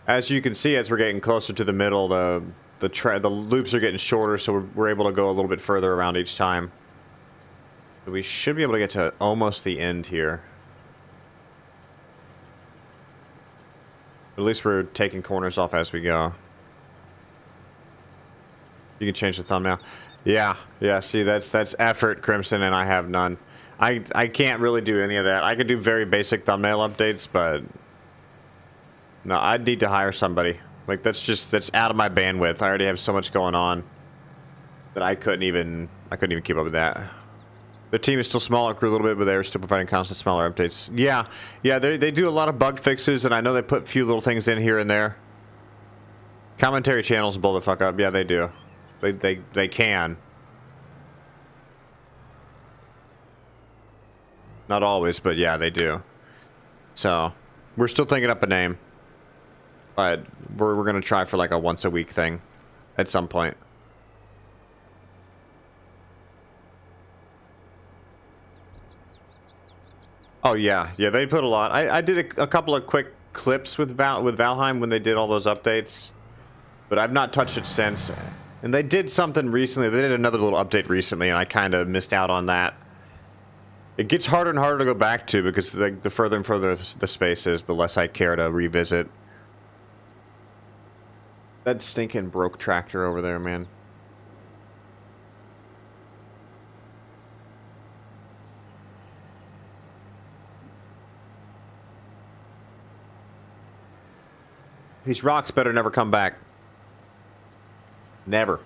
As you can see, as we're getting closer to the middle, the loops are getting shorter, so we're able to go a little bit further around each time. So we should be able to get to almost the end here. At least we're taking corners off as we go. You can change the thumbnail. Yeah, see, that's effort, Crimson, and I have none. I can't really do any of that. I could do very basic thumbnail updates, but no, I'd need to hire somebody. Like, that's out of my bandwidth. I already have so much going on that I couldn't even keep up with that. The team is still small. It grew a little bit, but they're still providing constant smaller updates. Yeah, they do a lot of bug fixes, and I know they put a few little things in here and there. Commentary channels blow the fuck up. Yeah, they do. They can. Not always, but yeah, they do. So, we're still thinking up a name. But we're gonna try for like a once a week thing at some point. Oh yeah, they put a lot. I did a couple of quick clips with Valheim when they did all those updates, but I've not touched it since. And they did something recently. They did another little update recently, and I kind of missed out on that. It gets harder and harder to go back to because the further and further the space is, the less I care to revisit. That stinking broke tractor over there, man. These rocks better never come back. Never.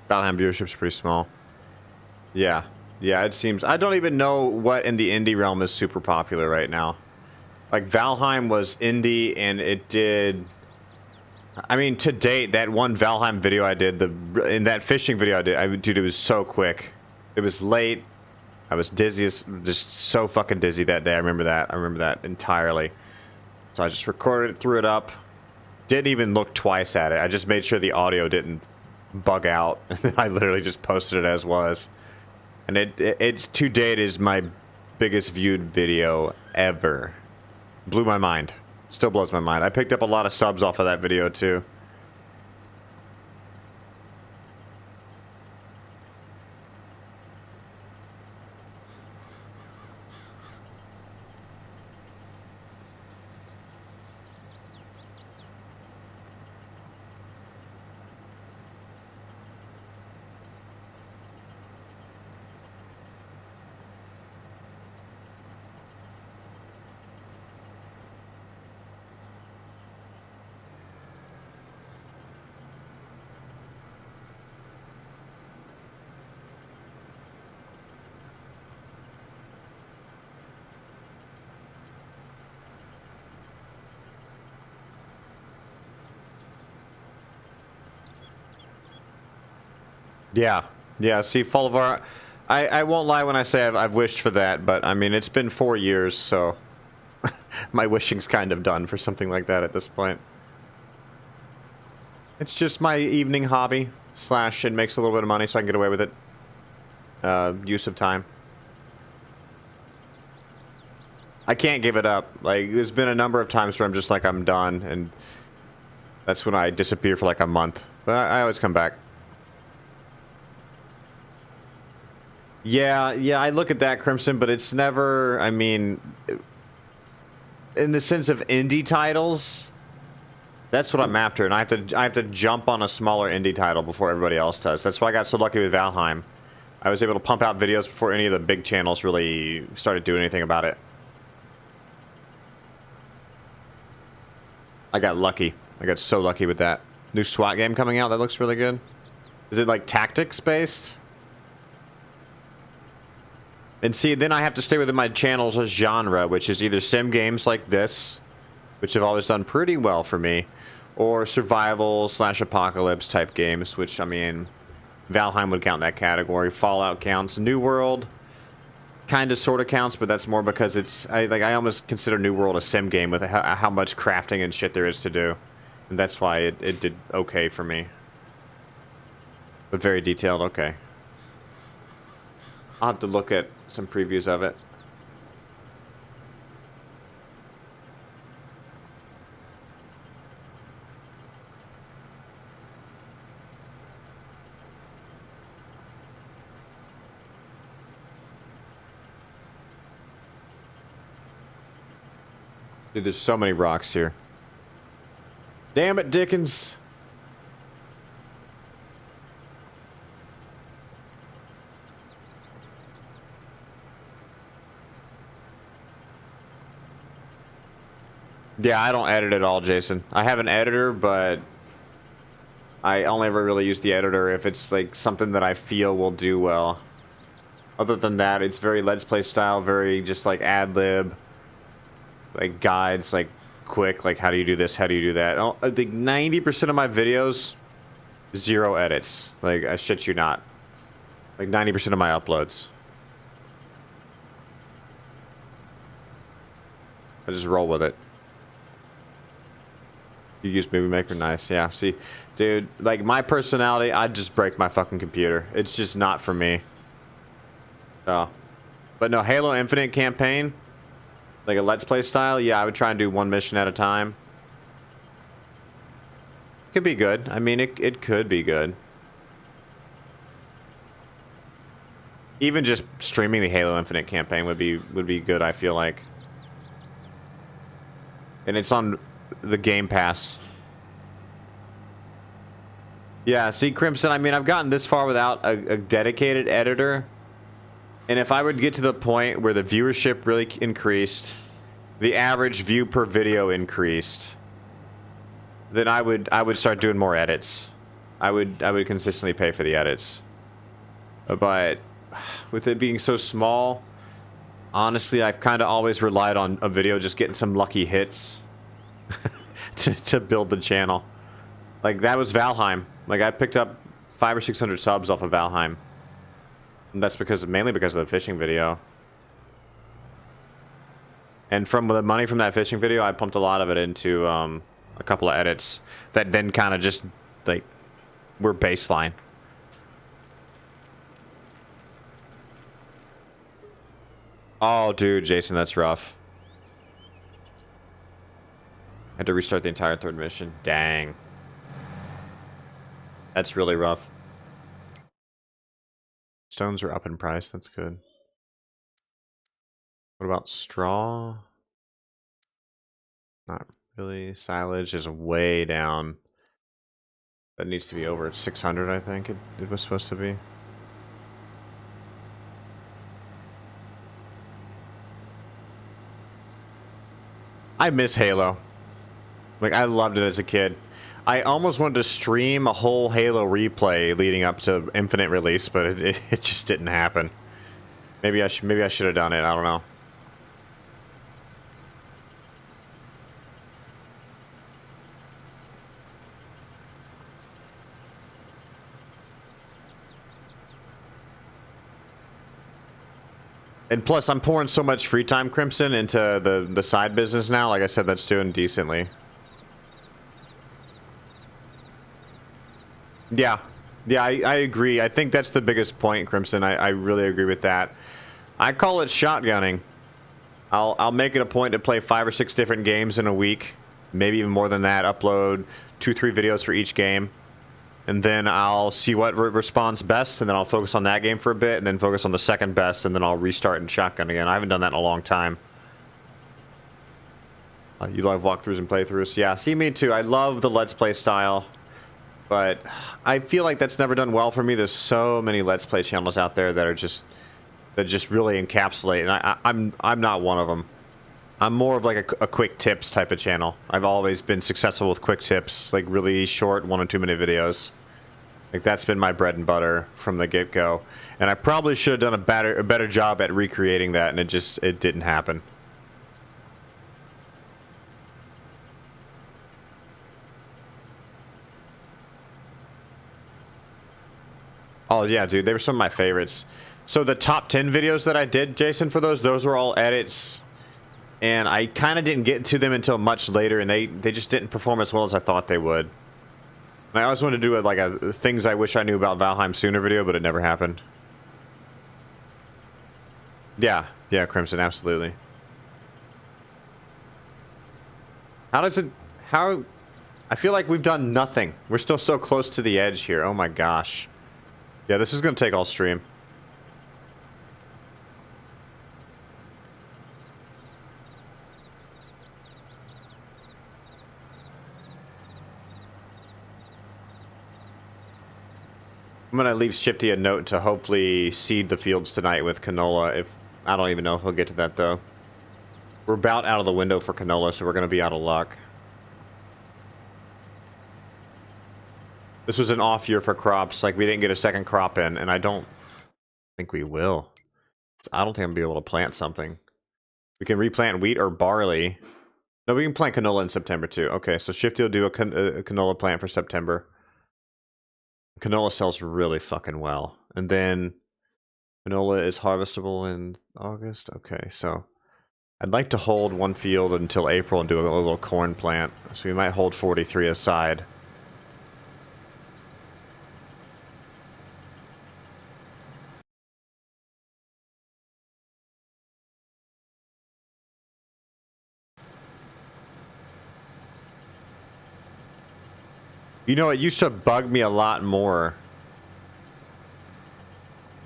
Valheim viewership's pretty small. Yeah, it seems. I don't even know what in the indie realm is super popular right now. Like, Valheim was indie, and it did... I mean, to date, that one Valheim video I did, in that fishing video I did, dude, it was so quick. It was late. I was dizzy, just so fucking dizzy that day. I remember that entirely. So I just recorded it, threw it up. Didn't even look twice at it. I just made sure the audio didn't bug out. I literally just posted it as was. And it's to date is my biggest viewed video ever. Blew my mind. Still blows my mind. I picked up a lot of subs off of that video too. Yeah, see, Fullivar, I won't lie when I say I've wished for that, but I mean, it's been 4 years, so My wishing's kind of done for something like that at this point. It's just my evening hobby, slash it makes a little bit of money so I can get away with it. Use of time. I can't give it up. Like, there's been a number of times where I'm just like, I'm done, and that's when I disappear for like a month. But I always come back. Yeah, I look at that, Crimson, but it's never, I mean, in the sense of indie titles, that's what I'm after, and I have to jump on a smaller indie title before everybody else does. That's why I got so lucky with Valheim. I was able to pump out videos before any of the big channels really started doing anything about it. I got lucky. I got so lucky with that. New SWAT game coming out that looks really good. Is it like tactics based? And see, then I have to stay within my channel's genre, which is either sim games like this, which have always done pretty well for me, or survival slash apocalypse type games, which, I mean, Valheim would count in that category. Fallout counts. New World kind of sort of counts, but that's more because it's, I almost consider New World a sim game with how much crafting and shit there is to do. And that's why it did okay for me. But very detailed, okay. I'll have to look at some previews of it. Dude, there's so many rocks here. Damn it, Dickens. Yeah, I don't edit at all, Jason. I have an editor, but I only ever really use the editor if it's like something that I feel will do well. Other than that, it's very Let's Play style, very just like ad-lib, like guides, like quick, like how do you do this, how do you do that. I think 90% of my videos, 0 edits. Like, I shit you not. Like 90% of my uploads. I just roll with it. You use Movie Maker, nice. Yeah, see, dude, like my personality, I'd just break my fucking computer. It's just not for me. Oh, but no, Halo Infinite campaign, like a Let's Play style. Yeah, I would try and do one mission at a time. Could be good. I mean, it could be good. Even just streaming the Halo Infinite campaign would be good. I feel like, and it's on the Game Pass. Yeah, see, Crimson, I mean, I've gotten this far without a dedicated editor. And if I would get to the point where the viewership really increased, the average view per video increased, then I would start doing more edits. I would consistently pay for the edits. But with it being so small, honestly, I've kind of always relied on a video just getting some lucky hits to build the channel. Like, that was Valheim. Like, I picked up 500 or 600 subs off of Valheim. And that's mainly because of the fishing video. And from the money from that fishing video, I pumped a lot of it into a couple of edits that then kind of just, like, were baseline. Oh, dude, Jason, that's rough. Had to restart the entire third mission. Dang. That's really rough. Stones are up in price. That's good. What about straw? Not really. Silage is way down. That needs to be over 600, I think it was supposed to be. I miss Halo. Like, I loved it as a kid. I almost wanted to stream a whole Halo replay leading up to Infinite release, but it just didn't happen. Maybe I should have done it. I don't know. And plus, I'm pouring so much free time, Crimson, into the side business now. Like I said, that's doing decently. Yeah. Yeah, I agree. I think that's the biggest point, Crimson. I really agree with that. I call it shotgunning. I'll make it a point to play 5 or 6 different games in a week. Maybe even more than that. Upload 2-3 videos for each game. And then I'll see what responds best, and then I'll focus on that game for a bit, and then focus on the second best, and then I'll restart and shotgun again. I haven't done that in a long time. You love walkthroughs and playthroughs? Yeah, see, me too. I love the Let's Play style, but I feel like that's never done well for me. There's so many Let's Play channels out there that are just really encapsulate, and I'm not one of them. I'm more of like a quick tips type of channel. I've always been successful with quick tips, like really short 1 or 2 minute videos. Like that's been my bread and butter from the get-go. And I probably should have done a better job at recreating that, and it didn't happen. Oh yeah, dude, they were some of my favorites. So the top 10 videos that I did, Jason, for those were all edits. And I kind of didn't get to them until much later, and they just didn't perform as well as I thought they would. And I always wanted to do like a things I wish I knew about Valheim sooner video, but it never happened. Yeah, Crimson, absolutely. I feel like we've done nothing. We're still so close to the edge here. Oh my gosh. Yeah, this is going to take all stream. I'm going to leave Shifty a note to hopefully seed the fields tonight with canola. I don't even know if he'll get to that, though. We're about out of the window for canola, so we're going to be out of luck. This was an off year for crops. Like, we didn't get a second crop in, and I don't think we will. I don't think I'm going to be able to plant something. We can replant wheat or barley. No, we can plant canola in September, too. Okay, so Shifty will do a canola plant for September. Canola sells really fucking well. And then canola is harvestable in August. Okay, so I'd like to hold one field until April and do a little corn plant. So we might hold 43 aside. You know, it used to bug me a lot more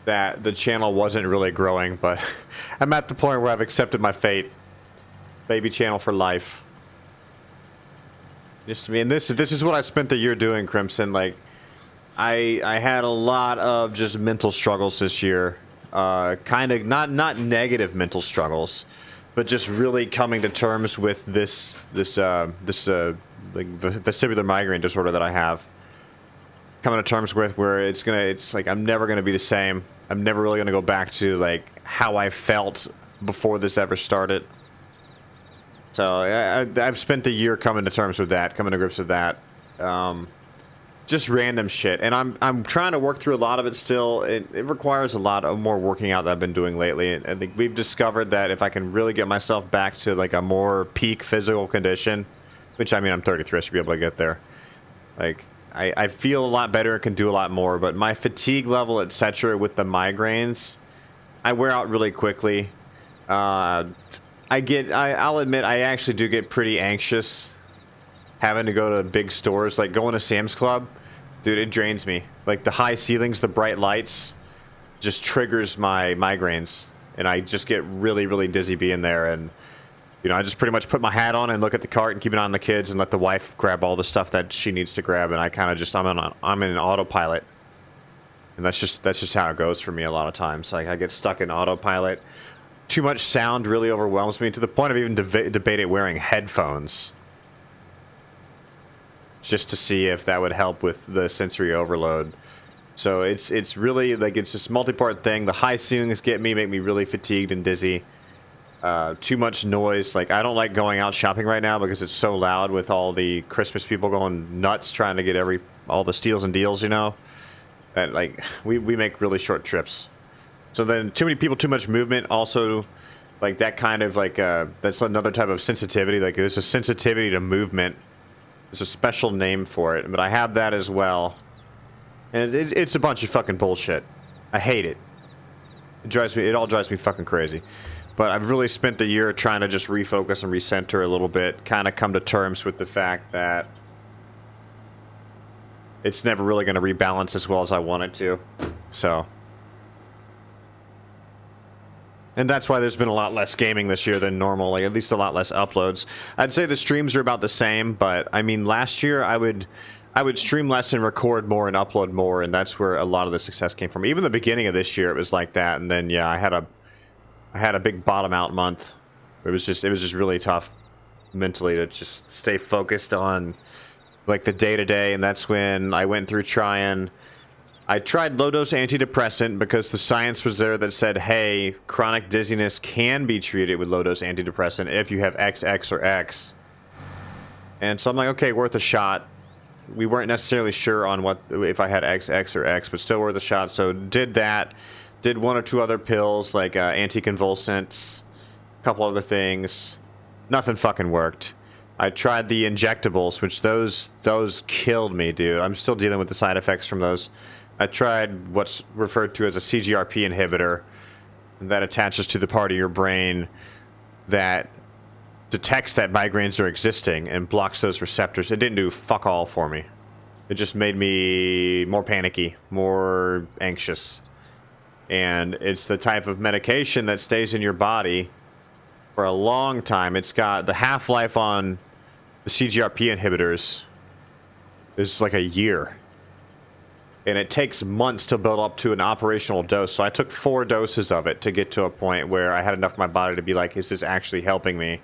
that the channel wasn't really growing, but I'm at the point where I've accepted my fate. Baby channel for life. Just to me, and this is what I spent the year doing, Crimson. Like, I had a lot of just mental struggles this year. Kind of not negative mental struggles, but just really coming to terms with this like vestibular migraine disorder that I have. Coming to terms with where it's like I'm never gonna be the same. I'm never really gonna go back to like how I felt before this ever started. So I've spent a year coming to terms with that, coming to grips with that. Just random shit, and I'm trying to work through a lot of it still. It requires a lot of more working out that I've been doing lately. I think we've discovered that if I can really get myself back to like a more peak physical condition, which I mean I'm 33, I should be able to get there. Like I feel a lot better and can do a lot more, but my fatigue level, etc., with the migraines, I wear out really quickly. I'll admit I actually do get pretty anxious having to go to big stores, like going to Sam's Club. Dude, it drains me. Like the high ceilings, the bright lights just triggers my migraines, and I just get really, really dizzy being there. And you know, I just pretty much put my hat on and look at the cart and keep an eye on the kids and let the wife grab all the stuff that she needs to grab, and I kind of just I'm in an autopilot, and that's just how it goes for me a lot of times. Like I get stuck in autopilot. Too much sound really overwhelms me to the point of even debating wearing headphones just to see if that would help with the sensory overload. So it's really like it's this multi-part thing. The high ceilings make me really fatigued and dizzy. Too much noise. Like I don't like going out shopping right now because it's so loud with all the Christmas people going nuts trying to get all the steals and deals, you know. And like we make really short trips. So then too many people, too much movement. Also, like that kind of like, that's another type of sensitivity. Like there's a sensitivity to movement. There's a special name for it, but I have that as well. And it's a bunch of fucking bullshit. I hate it. It all drives me fucking crazy. But I've really spent the year trying to just refocus and recenter a little bit. Kind of come to terms with the fact that it's never really going to rebalance as well as I want it to. So. And that's why there's been a lot less gaming this year than normal, like at least a lot less uploads. I'd say the streams are about the same, but I mean last year I would stream less and record more and upload more, and that's where a lot of the success came from. Even the beginning of this year it was like that, and then yeah, I had a big bottom out month. It was just really tough mentally to just stay focused on like the day-to-day, and that's when I went through I tried low-dose antidepressant because the science was there that said, hey, chronic dizziness can be treated with low-dose antidepressant if you have XX or X. And so I'm like, okay, worth a shot. We weren't necessarily sure on if I had XX or X, but still worth a shot. So did that. Did one or two other pills, like anticonvulsants, a couple other things. Nothing fucking worked. I tried the injectables, which those killed me, dude. I'm still dealing with the side effects from those. I tried what's referred to as a CGRP inhibitor that attaches to the part of your brain that detects that migraines are existing and blocks those receptors. It didn't do fuck all for me. It just made me more panicky, more anxious. And it's the type of medication that stays in your body for a long time. It's got the half-life on the CGRP inhibitors is like a year. And it takes months to build up to an operational dose. So I took 4 doses of it to get to a point where I had enough in my body to be like, is this actually helping me?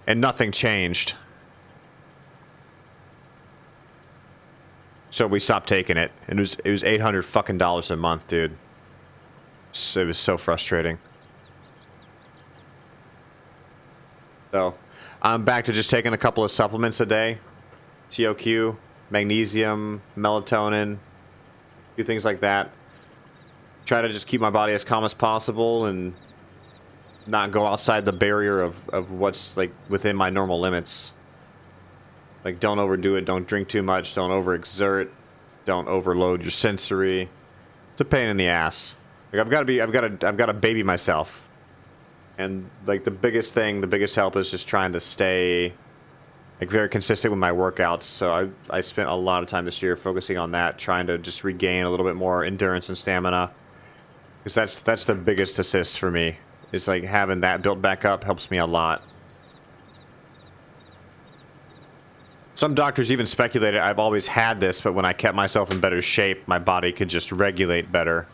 And nothing changed. So we stopped taking it. And it was $800 fucking dollars a month, dude. So it was so frustrating. So I'm back to just taking a couple of supplements a day. TOQ. Magnesium, melatonin, a few things like that. Try to just keep my body as calm as possible and not go outside the barrier of what's like within my normal limits. Like don't overdo it, don't drink too much, don't overexert, don't overload your sensory. It's a pain in the ass. Like I've got to baby myself. And like the biggest help is just trying to stay like very consistent with my workouts. So I spent a lot of time this year focusing on that, trying to just regain a little bit more endurance and stamina. Because that's the biggest assist for me. It's like having that built back up helps me a lot. Some doctors even speculated I've always had this, but when I kept myself in better shape, my body could just regulate better.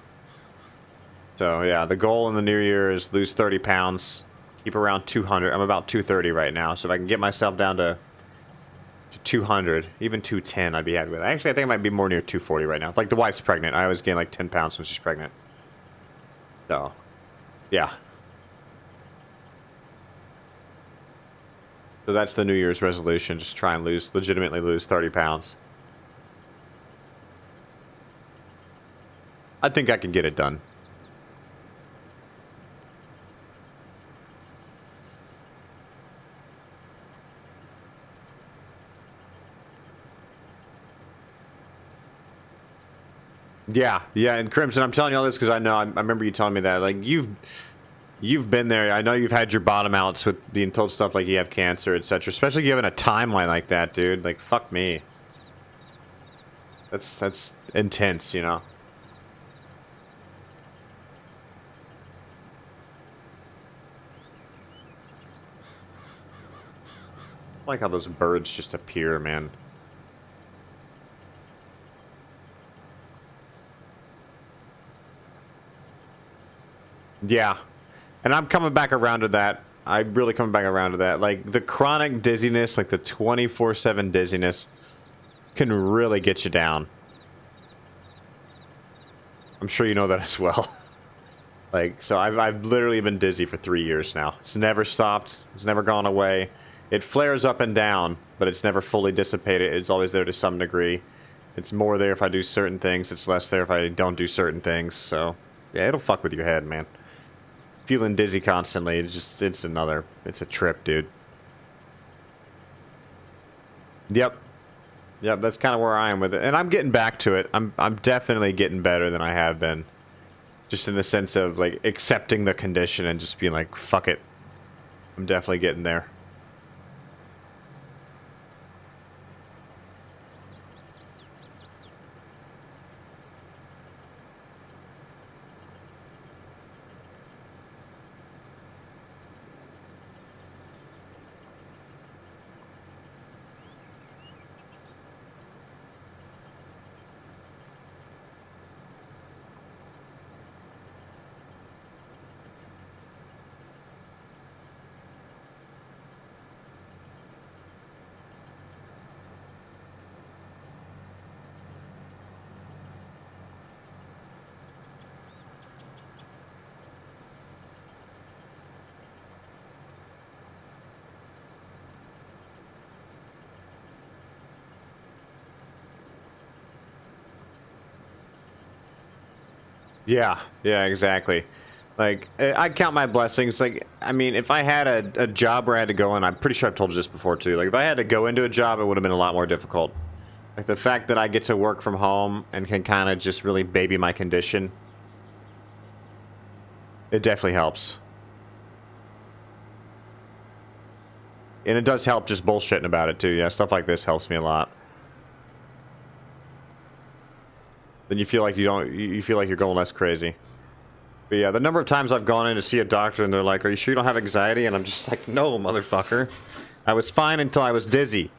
So yeah, the goal in the new year is lose 30 pounds, keep around 200. I'm about 230 right now, so if I can get myself down to 200, even 210, I'd be happy with it. Actually, I think I might be more near 240 right now. Like the wife's pregnant. I always gain like 10 pounds when she's pregnant. So, yeah. So that's the New Year's resolution. Just try and legitimately lose 30 pounds. I think I can get it done. Yeah, and Crimson, I'm telling you all this because I know, I remember you telling me that. Like, you've been there. I know you've had your bottom outs with being told stuff like you have cancer, etc. Especially given a timeline like that, dude. Like, fuck me. That's intense, you know? I like how those birds just appear, man. Yeah, and I'm coming back around to that. I'm really coming back around to that. Like, the chronic dizziness, like the 24/7 dizziness, can really get you down. I'm sure you know that as well. Like, so I've literally been dizzy for 3 years now. It's never stopped. It's never gone away. It flares up and down, but it's never fully dissipated. It's always there to some degree. It's more there if I do certain things. It's less there if I don't do certain things, so... Yeah, it'll fuck with your head, man. Feeling dizzy constantly, it's a trip, dude. Yep. Yep, that's kind of where I am with it. And I'm getting back to it. I'm definitely getting better than I have been. Just in the sense of, like, accepting the condition and just being like, fuck it. I'm definitely getting there. Yeah, yeah, exactly. Like, I count my blessings. Like, I mean, if I had a job where I had to go in, I'm pretty sure I've told you this before too. Like, if I had to go into a job, it would have been a lot more difficult. Like, the fact that I get to work from home and can kind of just really baby my condition, it definitely helps. And it does help just bullshitting about it too. Yeah, stuff like this helps me a lot. Then you feel like you feel like you're going less crazy. But yeah, the number of times I've gone in to see a doctor and they're like, "Are you sure you don't have anxiety?" And I'm just like, "No, motherfucker. I was fine until I was dizzy.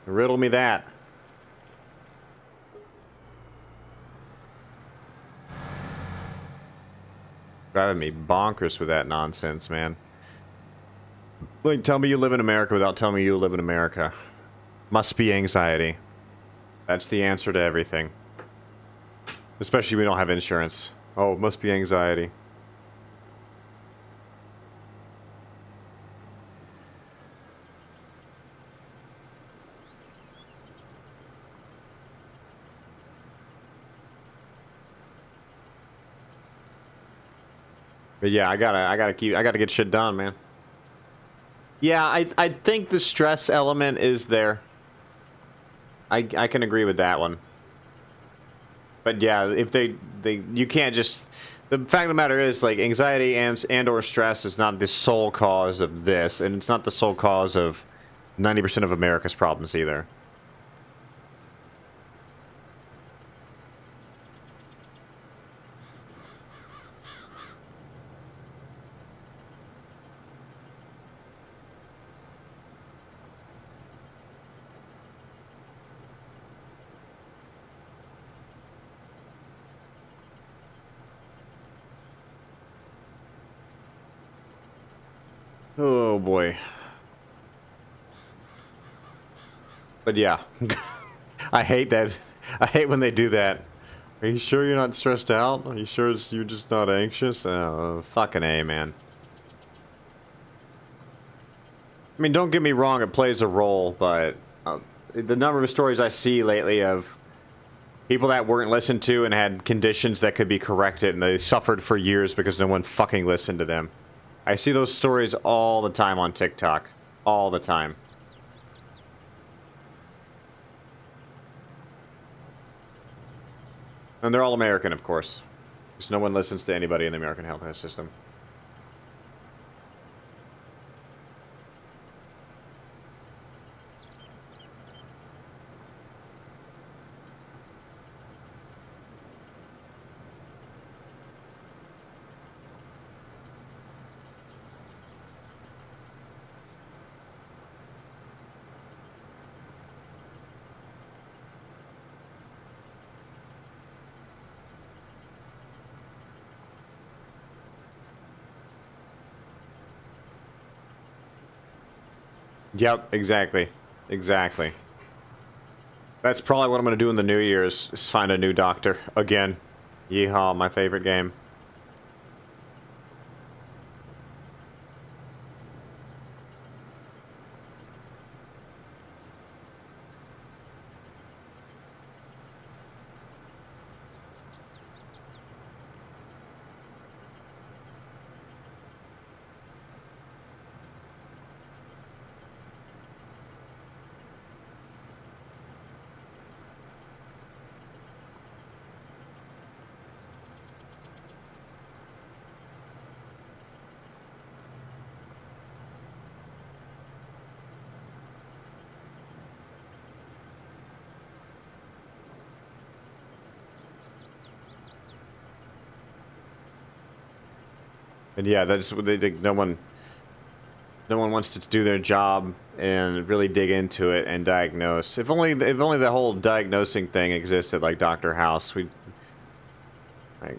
Riddle me that." Driving me bonkers with that nonsense, man. Like, tell me you live in America without telling me you live in America. Must be anxiety. That's the answer to everything. Especially if we don't have insurance. Oh, it must be anxiety. But yeah, I gotta get shit done, man. Yeah, I think the stress element is there. I can agree with that one. But yeah, if you can't just, the fact of the matter is, like, anxiety and or stress is not the sole cause of this, and it's not the sole cause of 90% of America's problems either. Oh boy. But yeah, I hate that. I hate when they do that. Are you sure you're not stressed out? Are you sure you're just not anxious? Oh, fucking A, man. I mean, don't get me wrong, it plays a role, but the number of stories I see lately of people that weren't listened to and had conditions that could be corrected, and they suffered for years because no one fucking listened to them. I see those stories all the time on TikTok. All the time. And they're all American, of course. Because no one listens to anybody in the American healthcare system. Yep, exactly. Exactly. That's probably what I'm going to do in the New Year's, is find a new doctor. Again. Yeehaw, my favorite game. And yeah, that's what they think. No one wants to do their job and really dig into it and diagnose. If only the whole diagnosing thing existed, like Dr. House, we like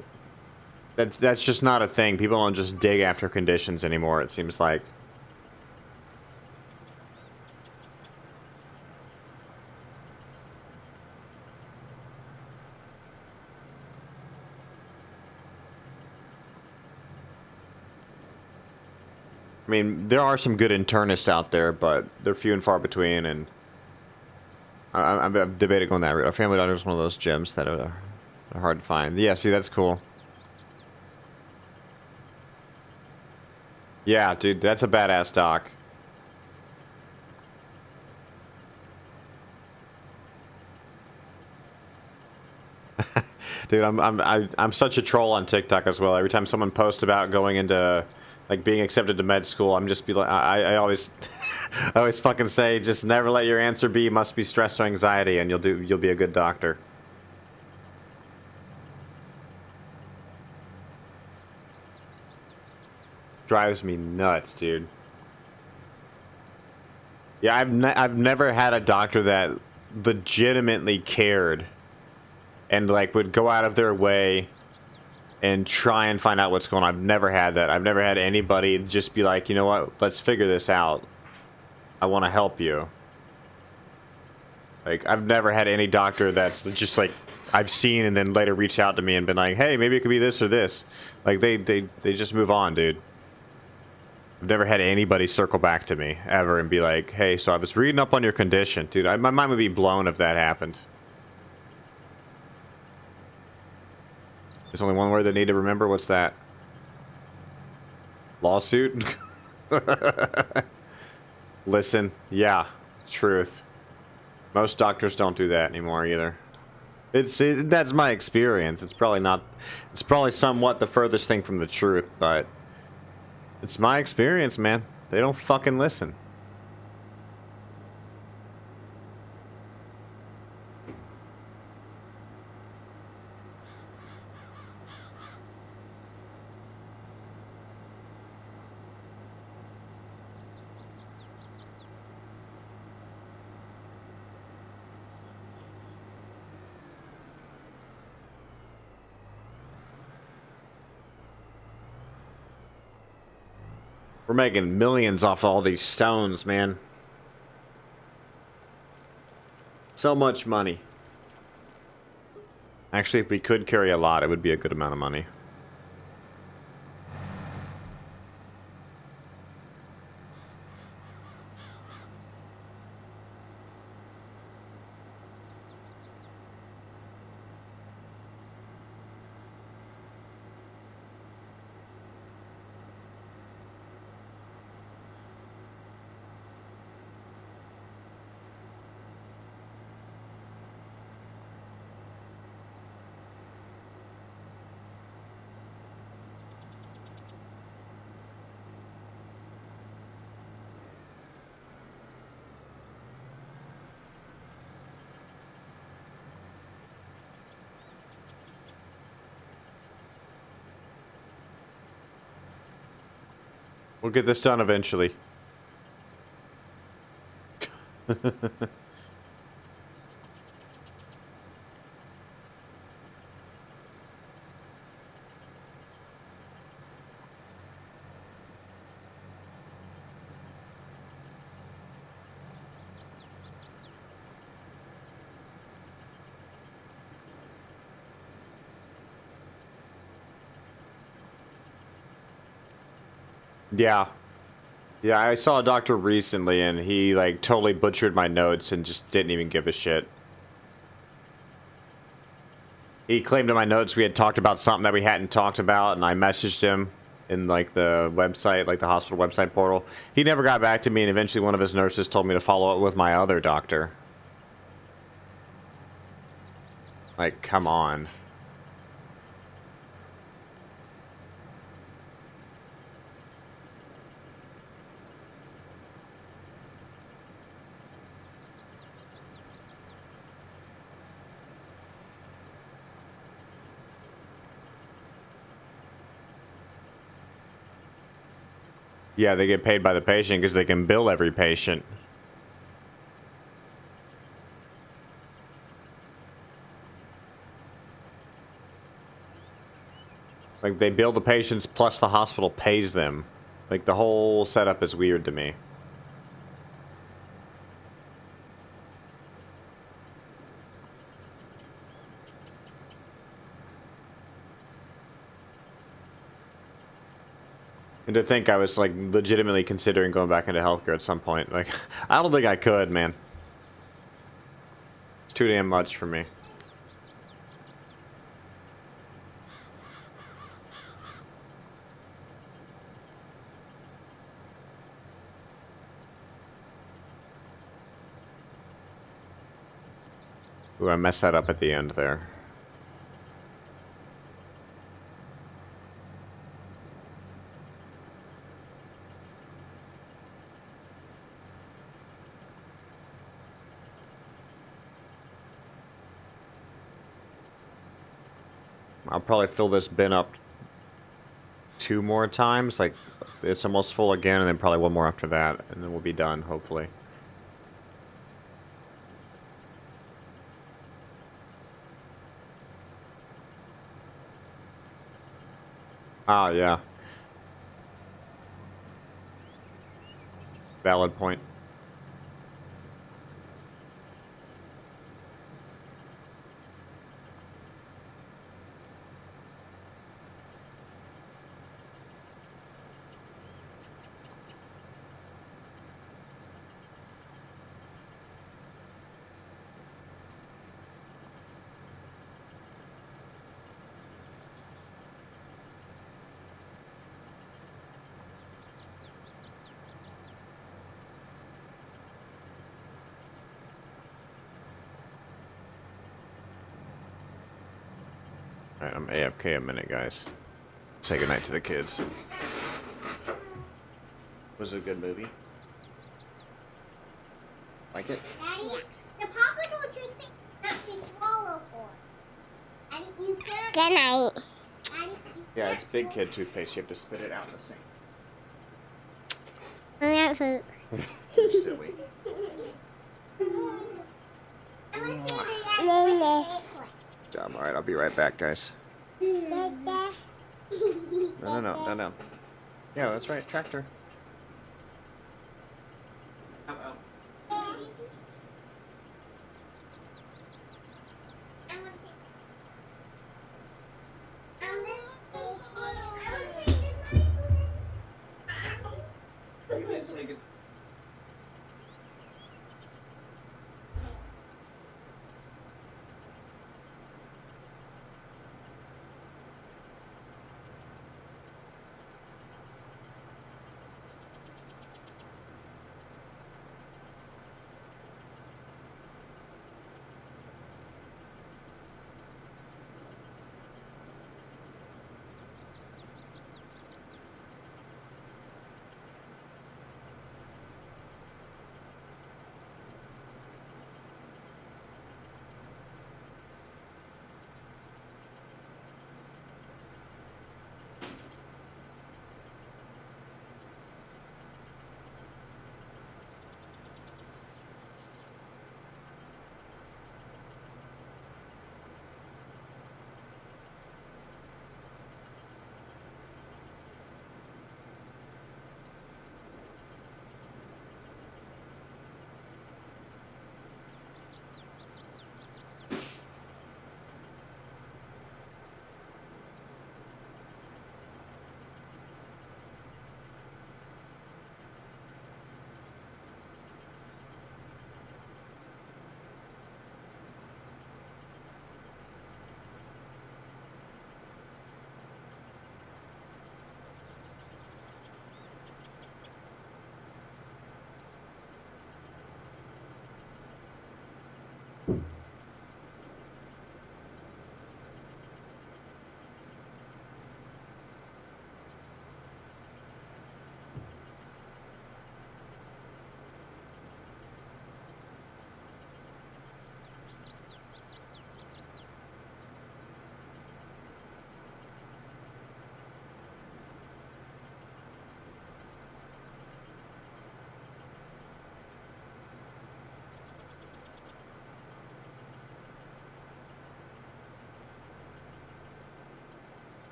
that's just not a thing. People don't just dig after conditions anymore, it seems like. I mean, there are some good internists out there, but they're few and far between, and I'm debating on that route. A family doctor is one of those gems that are hard to find. Yeah, see, that's cool. Yeah, dude, that's a badass doc. Dude, I'm such a troll on TikTok as well. Every time someone posts about going into like being accepted to med school, I'm just be like, I always I always fucking say, just never let your answer be must be stress or anxiety, and you'll be a good doctor. Drives me nuts, dude. Yeah, I've never had a doctor that legitimately cared and like would go out of their way and try and find out what's going on. I've never had that. I've never had anybody just be like, you know what, let's figure this out. I want to help you. Like, I've never had any doctor that's just like I've seen and then later reach out to me and been like, hey, maybe it could be this or this. Like they just move on, dude. I've never had anybody circle back to me ever and be like, hey, so I was reading up on your condition. Dude, my mind would be blown if that happened. There's only one word they need to remember. What's that? Lawsuit? Listen, yeah, truth. Most doctors don't do that anymore either. That's my experience. It's probably not. It's probably somewhat the furthest thing from the truth, but it's my experience, man. They don't fucking listen. We're making millions off all these stones, man. So much money. Actually, if we could carry a lot, it would be a good amount of money. We'll get this done eventually. Yeah. Yeah, I saw a doctor recently and he like totally butchered my notes and just didn't even give a shit. He claimed in my notes we had talked about something that we hadn't talked about, and I messaged him in like the website, like the hospital website portal. He never got back to me, and eventually one of his nurses told me to follow up with my other doctor. Like, come on. Yeah, they get paid by the patient because they can bill every patient. Like, they bill the patients plus the hospital pays them. Like, the whole setup is weird to me. And to think I was, like, legitimately considering going back into healthcare at some point. Like, I don't think I could, man. It's too damn much for me. Ooh, I messed that up at the end there. I'll probably fill this bin up 2 more times. Like, it's almost full again, and then probably 1 more after that, and then we'll be done, hopefully. Ah, yeah. Valid point. Alright, I'm AFK a minute, guys. Say goodnight to the kids. Was it a good movie? Like it? Daddy, the Papa don't toothpaste not to swallow for. Daddy, you can't. Good night. Daddy, you Yeah, it's big kid toothpaste. You have to spit it out in the sink. I want food. You're silly. Alright, I'll be right back, guys. No. Yeah, that's right, tractor.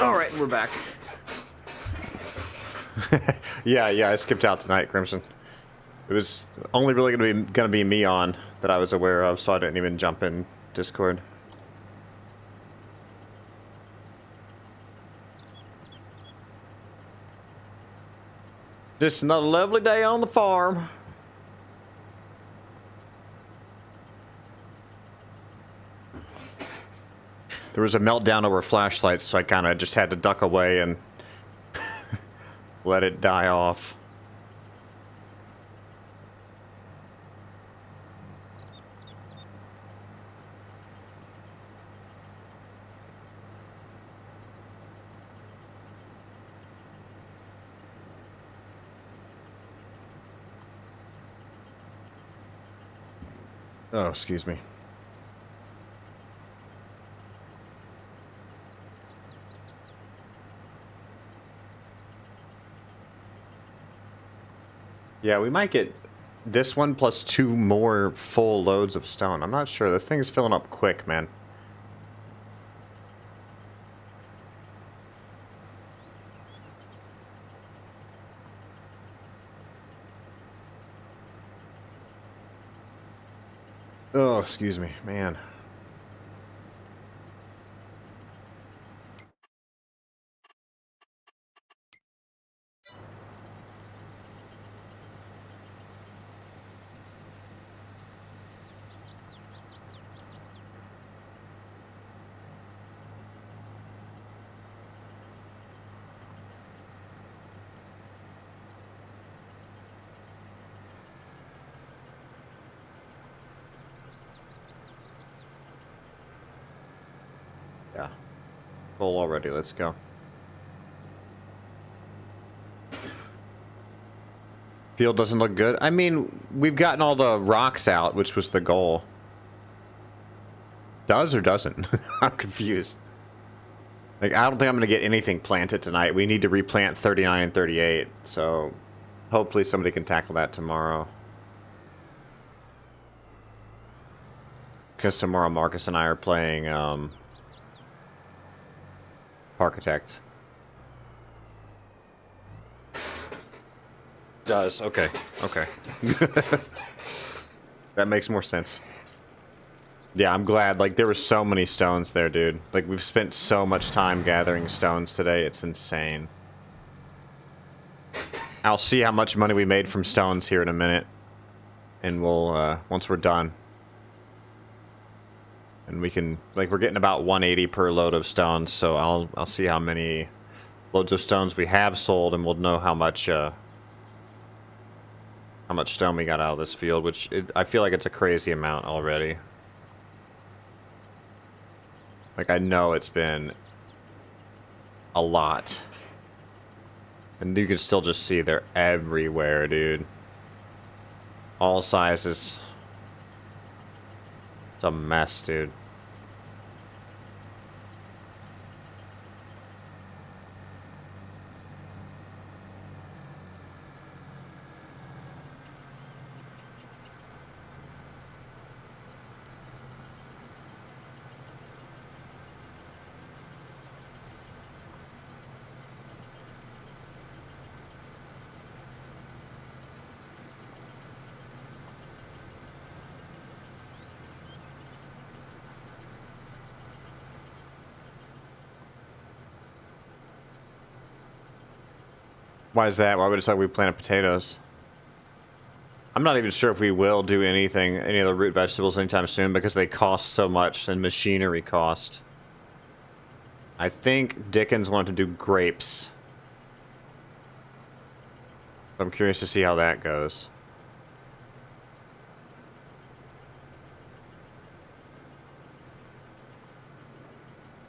All right, we're back. yeah, I skipped out tonight, Crimson. It was only really gonna be me on that I was aware of, so I didn't even jump in Discord. Just another lovely day on the farm. There was a meltdown over flashlights, so I kind of just had to duck away and let it die off. Oh, excuse me. Yeah, we might get this one plus 2 more full loads of stone. I'm not sure. This thing's filling up quick, man. Oh, excuse me, man. Yeah. Full already, let's go. Field doesn't look good. I mean, we've gotten all the rocks out, which was the goal. Does or doesn't? I'm confused. Like, I don't think I'm going to get anything planted tonight. We need to replant 39 and 38, so hopefully somebody can tackle that tomorrow. Because tomorrow Marcus and I are playing Architect. Does. Okay. Okay. That makes more sense. Yeah, I'm glad. Like, there were so many stones there, dude. Like, we've spent so much time gathering stones today. It's insane. I'll see how much money we made from stones here in a minute. And we'll, once we're done. And we can, like, we're getting about 180 per load of stones, so I'll see how many loads of stones we have sold, and we'll know how much stone we got out of this field, which I feel like it's a crazy amount already. Like, I know it's been a lot. And you can still just see they're everywhere, dude. All sizes. It's a mess, dude. Why is that? Why would it say we planted potatoes? I'm not even sure if we will do anything, any of the root vegetables anytime soon, because they cost so much and machinery cost. I think Dickens wanted to do grapes. I'm curious to see how that goes.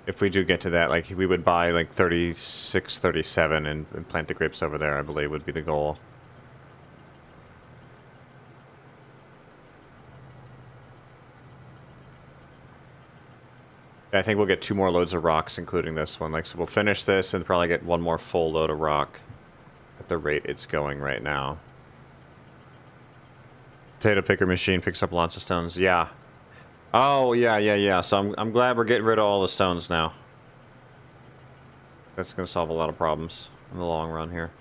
If we do get to that, like, we would buy like 36, 37 and plant the grapes over there, I believe would be the goal. I think we'll get 2 more loads of rocks, including this one. Like, so we'll finish this and probably get 1 more full load of rock at the rate it's going right now. Potato picker machine picks up lots of stones. Yeah. Oh, yeah. So I'm glad we're getting rid of all the stones now. That's going to solve a lot of problems in the long run here.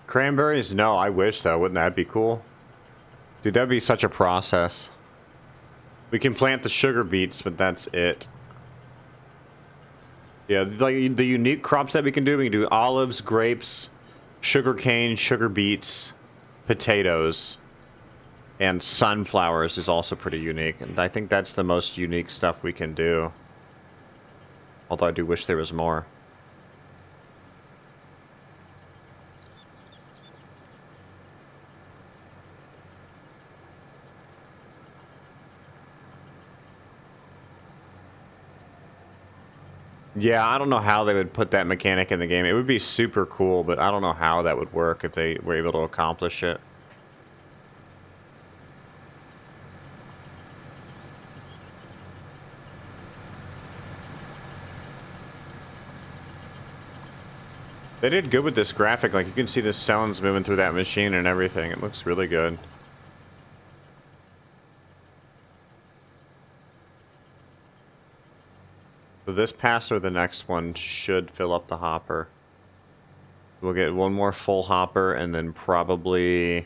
Cranberries? No, I wish though. Wouldn't that be cool? Dude, that'd be such a process. We can plant the sugar beets, but that's it. Yeah, like the unique crops that we can do olives, grapes, sugar cane, sugar beets, potatoes, and sunflowers is also pretty unique. And I think that's the most unique stuff we can do. Although I do wish there was more. Yeah, I don't know how they would put that mechanic in the game. It would be super cool, but I don't know how that would work if they were able to accomplish it. They did good with this graphic. Like, you can see the stones moving through that machine and everything. It looks really good. So this pass or the next one should fill up the hopper. We'll get one more full hopper and then probably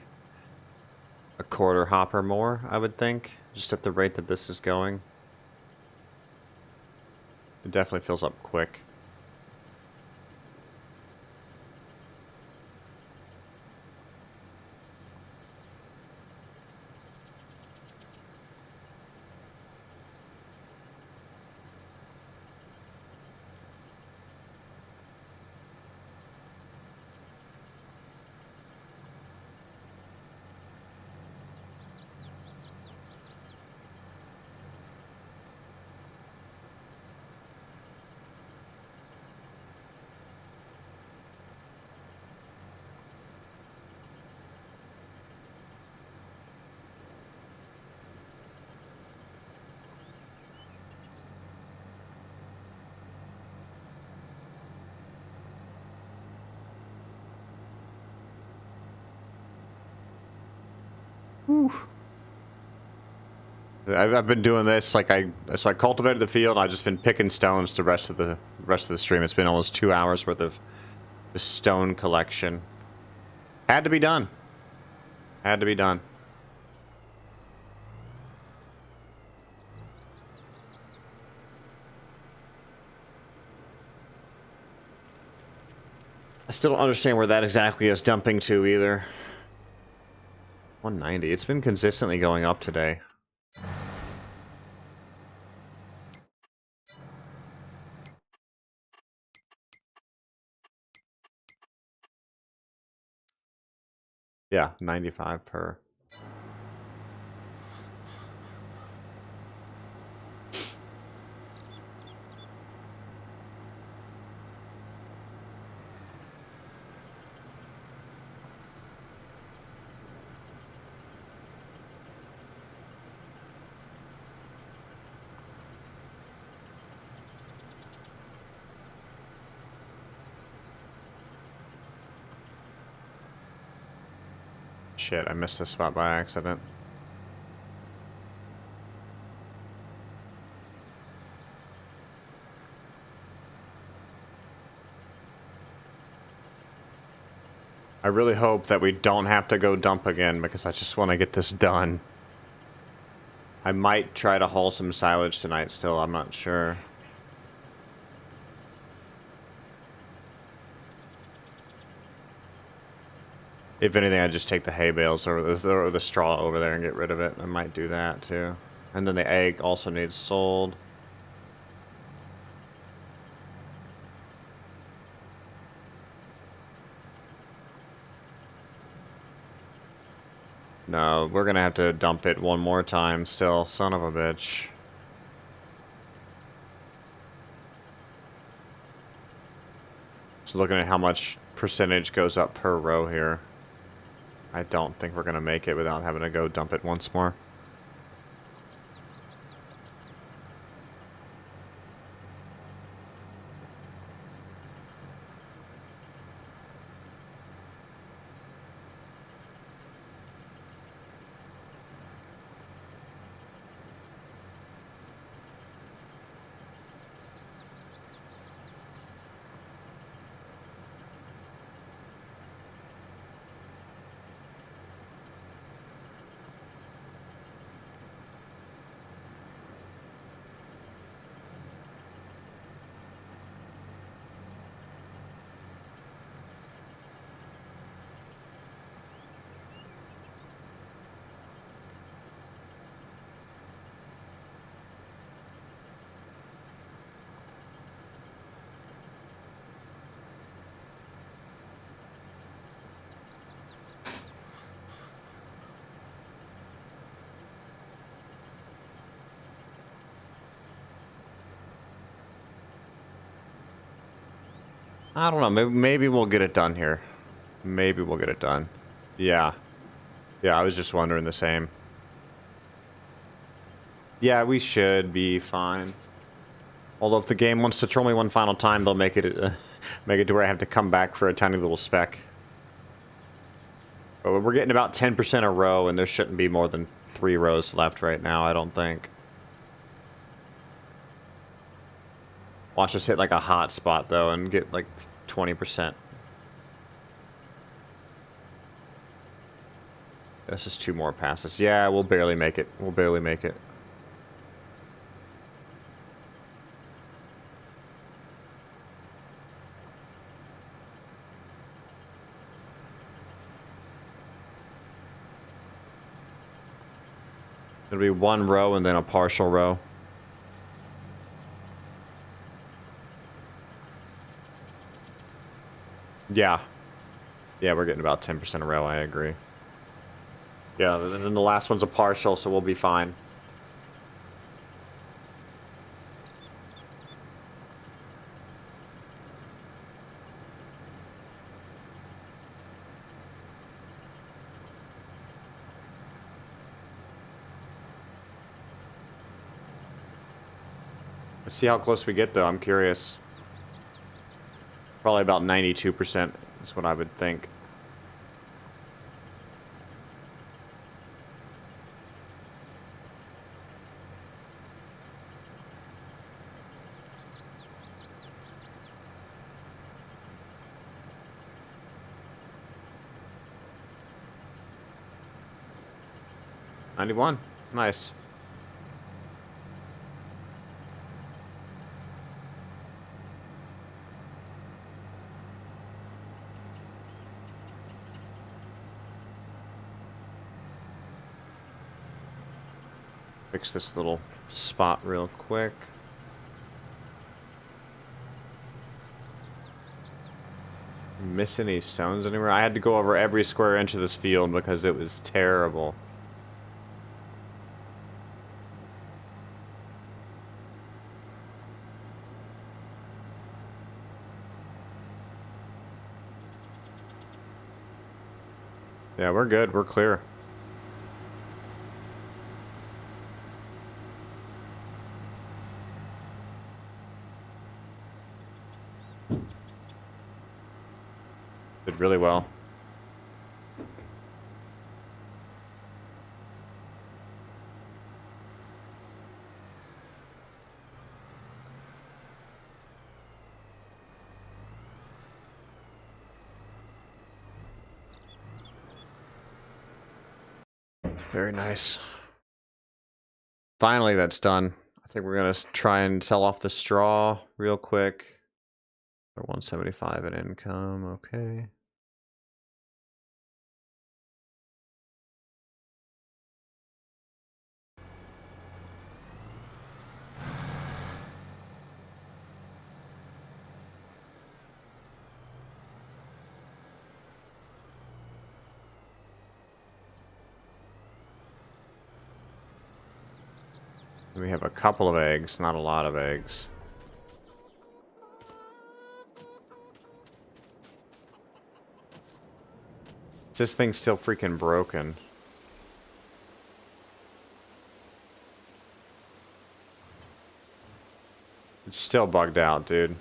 a quarter hopper more, I would think. Just at the rate that this is going. It definitely fills up quick. I've been doing this like so I cultivated the field. I've just been picking stones the rest of the stream. It's been almost 2 hours worth of the stone collection. Had to be done. Had to be done. I still don't understand where that exactly is dumping to either. 190. It's been consistently going up today. Yeah, 95 per. Shit, I missed this spot by accident. I really hope that we don't have to go dump again because I just want to get this done. I might try to haul some silage tonight still, I'm not sure. If anything, I'd just take the hay bales or the straw over there and get rid of it. I might do that too. And then the egg also needs sold. No, we're gonna have to dump it one more time still. Son of a bitch. Just looking at how much percentage goes up per row here. I don't think we're gonna make it without having to go dump it once more. I don't know. Maybe we'll get it done here. Maybe we'll get it done. Yeah. Yeah, I was just wondering the same. Yeah, we should be fine. Although if the game wants to troll me one final time, they'll make it to where I have to come back for a tiny little spec. But we're getting about 10% a row, and there shouldn't be more than 3 rows left right now, I don't think. Watch us hit like a hot spot, though, and get like 20%. This is 2 more passes. Yeah, we'll barely make it. We'll barely make it. It'll be 1 row and then a partial row. Yeah. Yeah, we're getting about 10% a row, I agree. Yeah, and then the last one's a partial, so we'll be fine. Let's see how close we get, though. I'm curious. Probably about 92% is what I would think. $91. Nice. Fix this little spot real quick. Miss any stones anywhere? I had to go over every square inch of this field because it was terrible. Yeah, we're good. We're clear. Did really well. Very nice. Finally, that's done. I think we're gonna try and sell off the straw real quick. For 175 in income, okay. We have a couple of eggs, not a lot of eggs. This thing's still freaking broken. It's still bugged out, dude.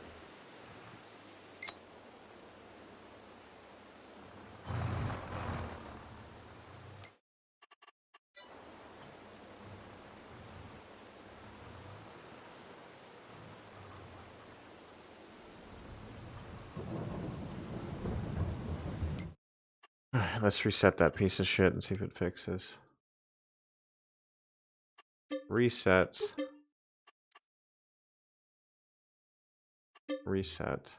Let's reset that piece of shit and see if it fixes. Resets. Reset.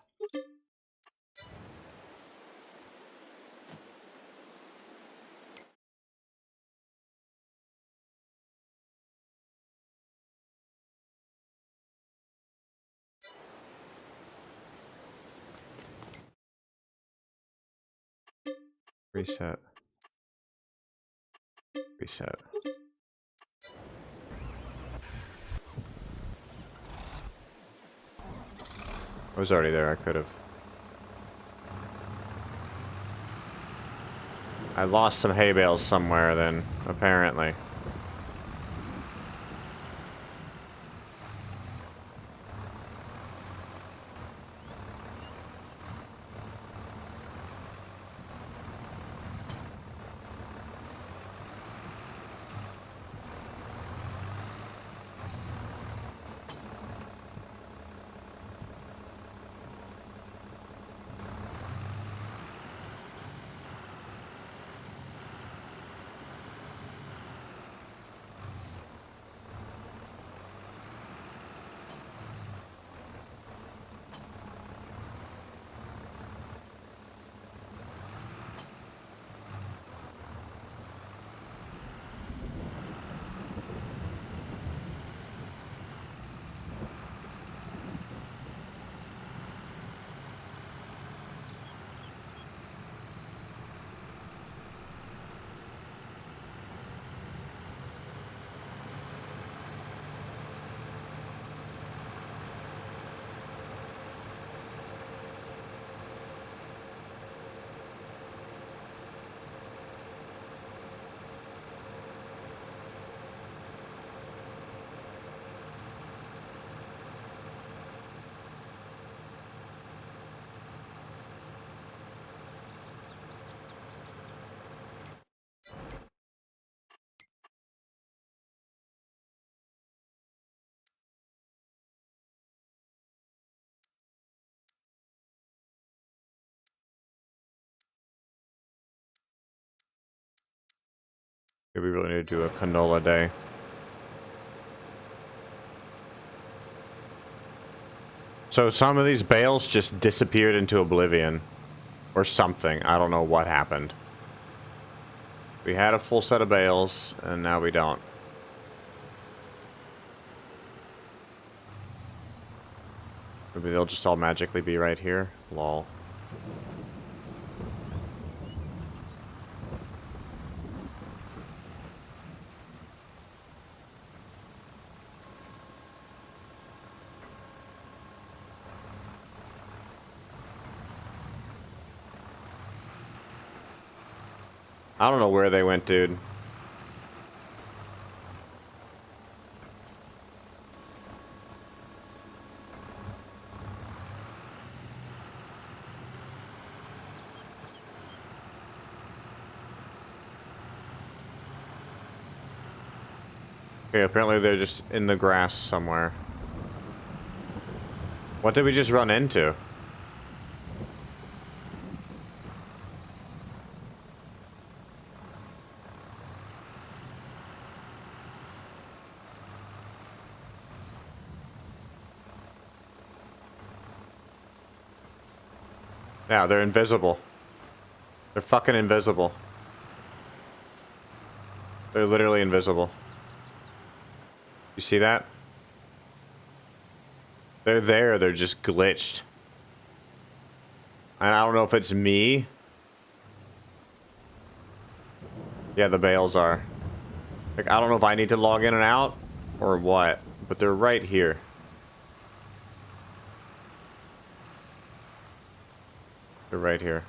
Reset. Reset. I was already there, I could have. I lost some hay bales somewhere then, apparently. We really need to do a canola day. So some of these bales just disappeared into oblivion. Or something. I don't know what happened. We had a full set of bales, and now we don't. Maybe they'll just all magically be right here. Lol. I don't know where they went, dude. Okay, apparently they're just in the grass somewhere. What did we just run into? Yeah, they're invisible. They're fucking invisible. They're literally invisible. You see that? They're there, they're just glitched. And I don't know if it's me. Yeah, the bales are. Like, I don't know if I need to log in and out, Or what? But they're right here. They're right here.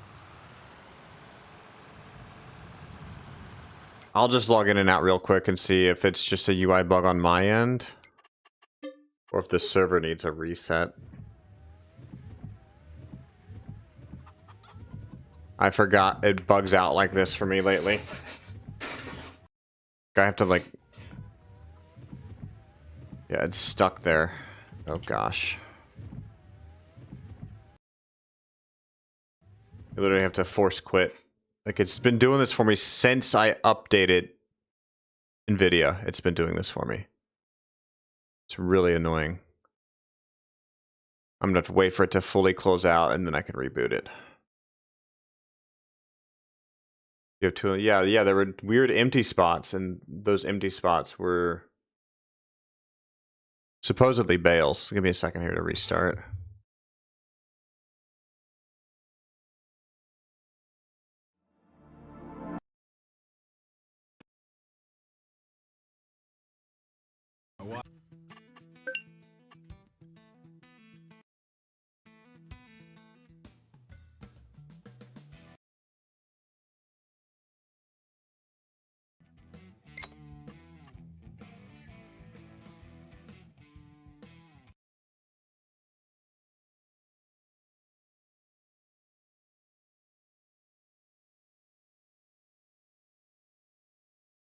I'll just log in and out real quick and see if it's just a UI bug on my end. Or if the server needs a reset. I forgot it bugs out like this for me lately. I have to like... Yeah, it's stuck there. Oh gosh. You literally have to force quit. Like, it's been doing this for me since I updated NVIDIA. It's been doing this for me. It's really annoying. I'm gonna have to wait for it to fully close out and then I can reboot it. You have to, yeah, there were weird empty spots, and those empty spots were supposedly bales. Give me a second here to restart.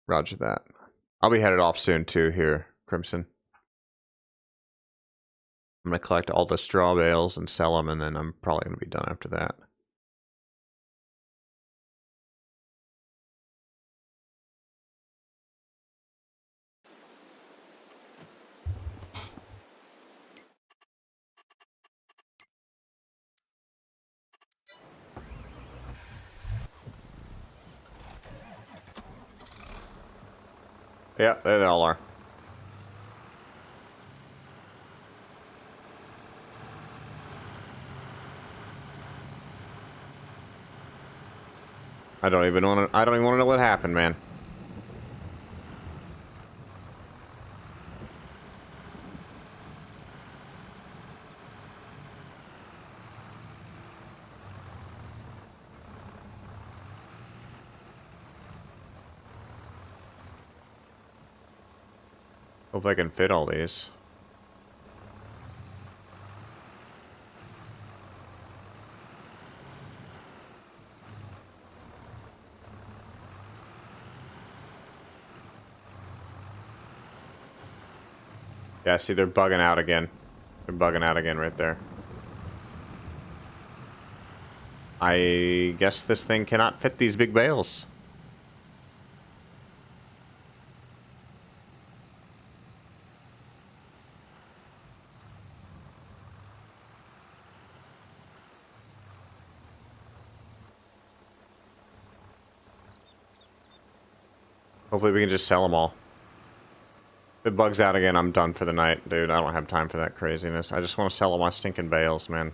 Roger that. I'll be headed off soon too here, Crimson. I'm gonna collect all the straw bales and sell them, and then I'm probably gonna be done after that. Yeah, there they all are. I don't even want to know what happened, man. Hope I can fit all these. Yeah, see, they're bugging out again. They're bugging out again right there. I guess this thing cannot fit these big bales. Hopefully we can just sell them all. If it bugs out again, I'm done for the night, dude. I don't have time for that craziness. I just want to sell all my stinking bales, man.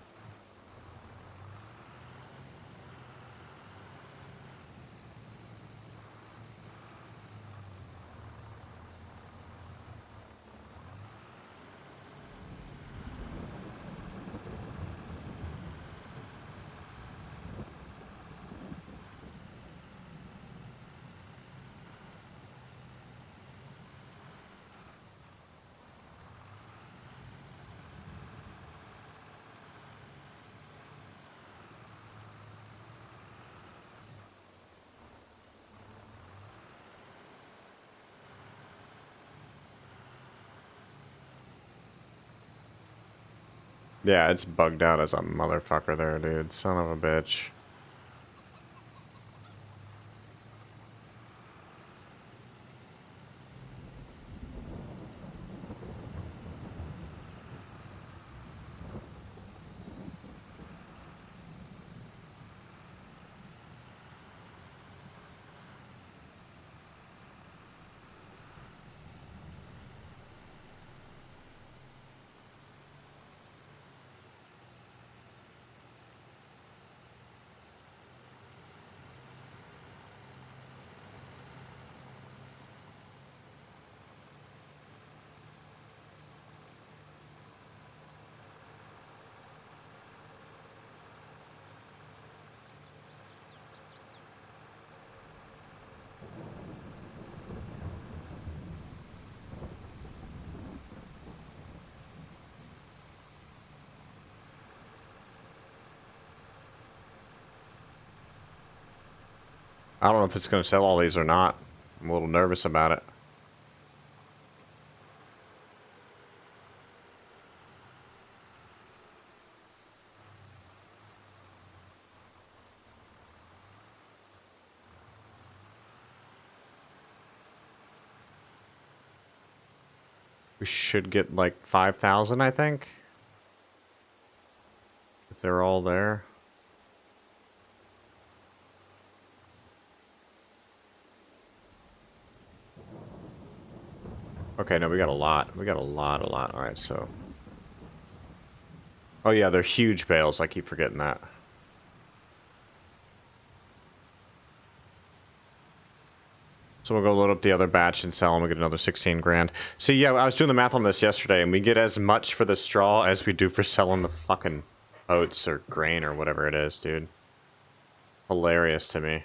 Yeah, it's bugged out as a motherfucker there, dude. Son of a bitch. I don't know if it's going to sell all these or not. I'm a little nervous about it. We should get like 5,000, I think. If they're all there. Okay, no, we got a lot. We got a lot. Alright, so. Oh yeah, they're huge bales. I keep forgetting that. So we'll go load up the other batch and sell them. We'll get another 16 grand. See, yeah, I was doing the math on this yesterday, and we get as much for the straw as we do for selling the fucking oats or grain or whatever it is, dude. Hilarious to me.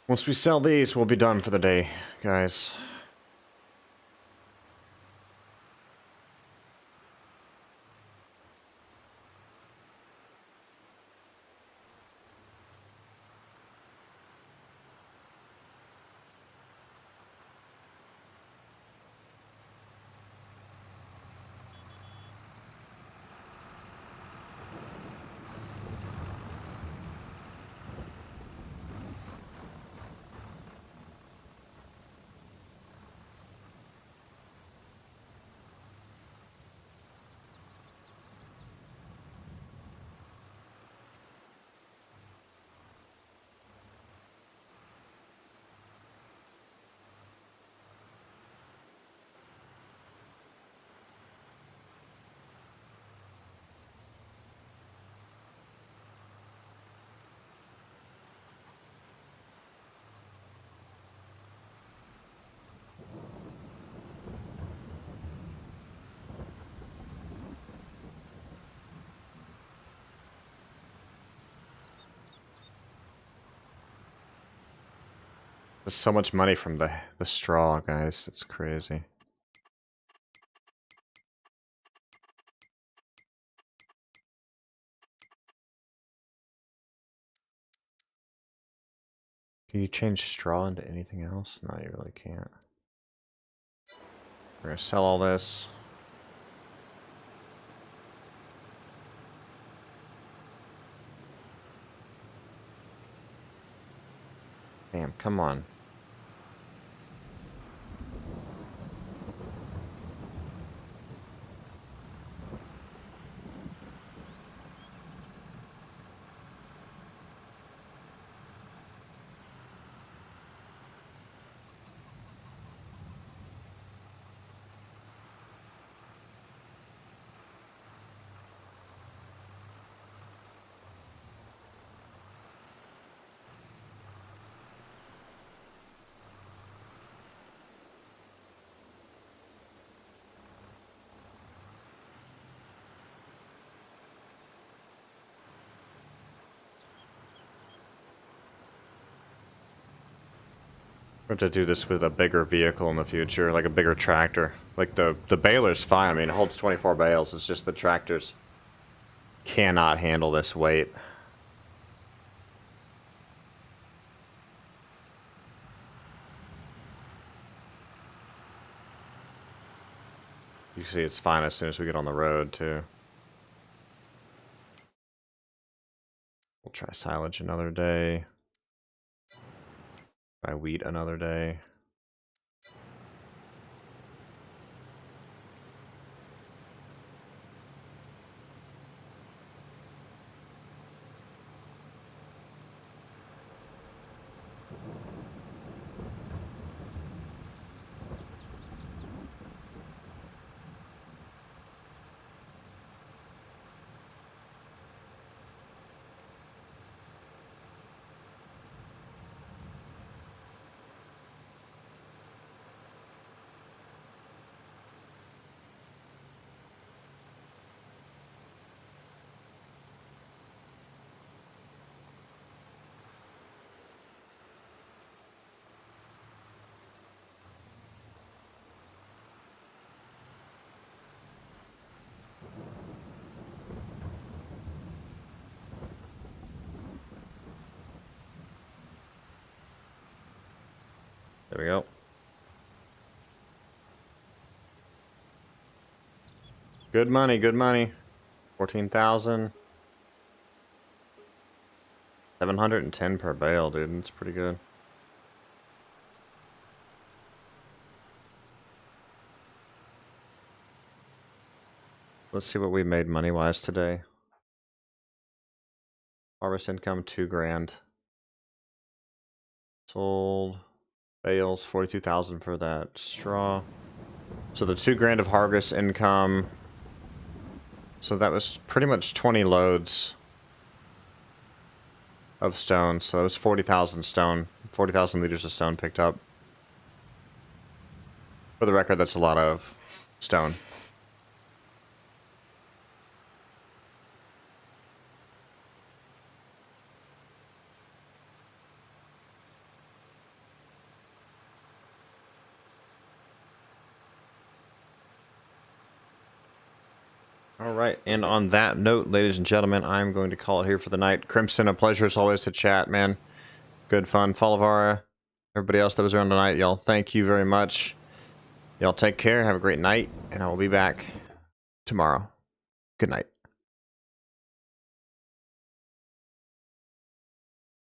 Once we sell these, we'll be done for the day, guys. There's so much money from the straw, guys. It's crazy. Can you change straw into anything else? No, you really can't. We're gonna sell all this. Damn, come on. have to do this with a bigger vehicle in the future, like a bigger tractor. Like the baler's fine. I mean, it holds 24 bales. It's just the tractors cannot handle this weight. You see it's fine as soon as we get on the road, too. We'll try silage another day. Try wheat another day. There we go. Good money, good money. 14,000. 710 per bale, dude. That's pretty good. Let's see what we made money-wise today. Harvest income, 2 grand. Sold bales, 42,000 for that straw. So the 2 grand of harvest income. So that was pretty much 20 loads of stone. So that was 40,000 stone, 40,000 liters of stone picked up. For the record, that's a lot of stone. All right, and on that note, ladies and gentlemen, I'm going to call it here for the night. Crimson, a pleasure as always to chat, man. Good fun. Follow everybody else that was around tonight, y'all. Thank you very much. Y'all take care. Have a great night, and I will be back tomorrow. Good night.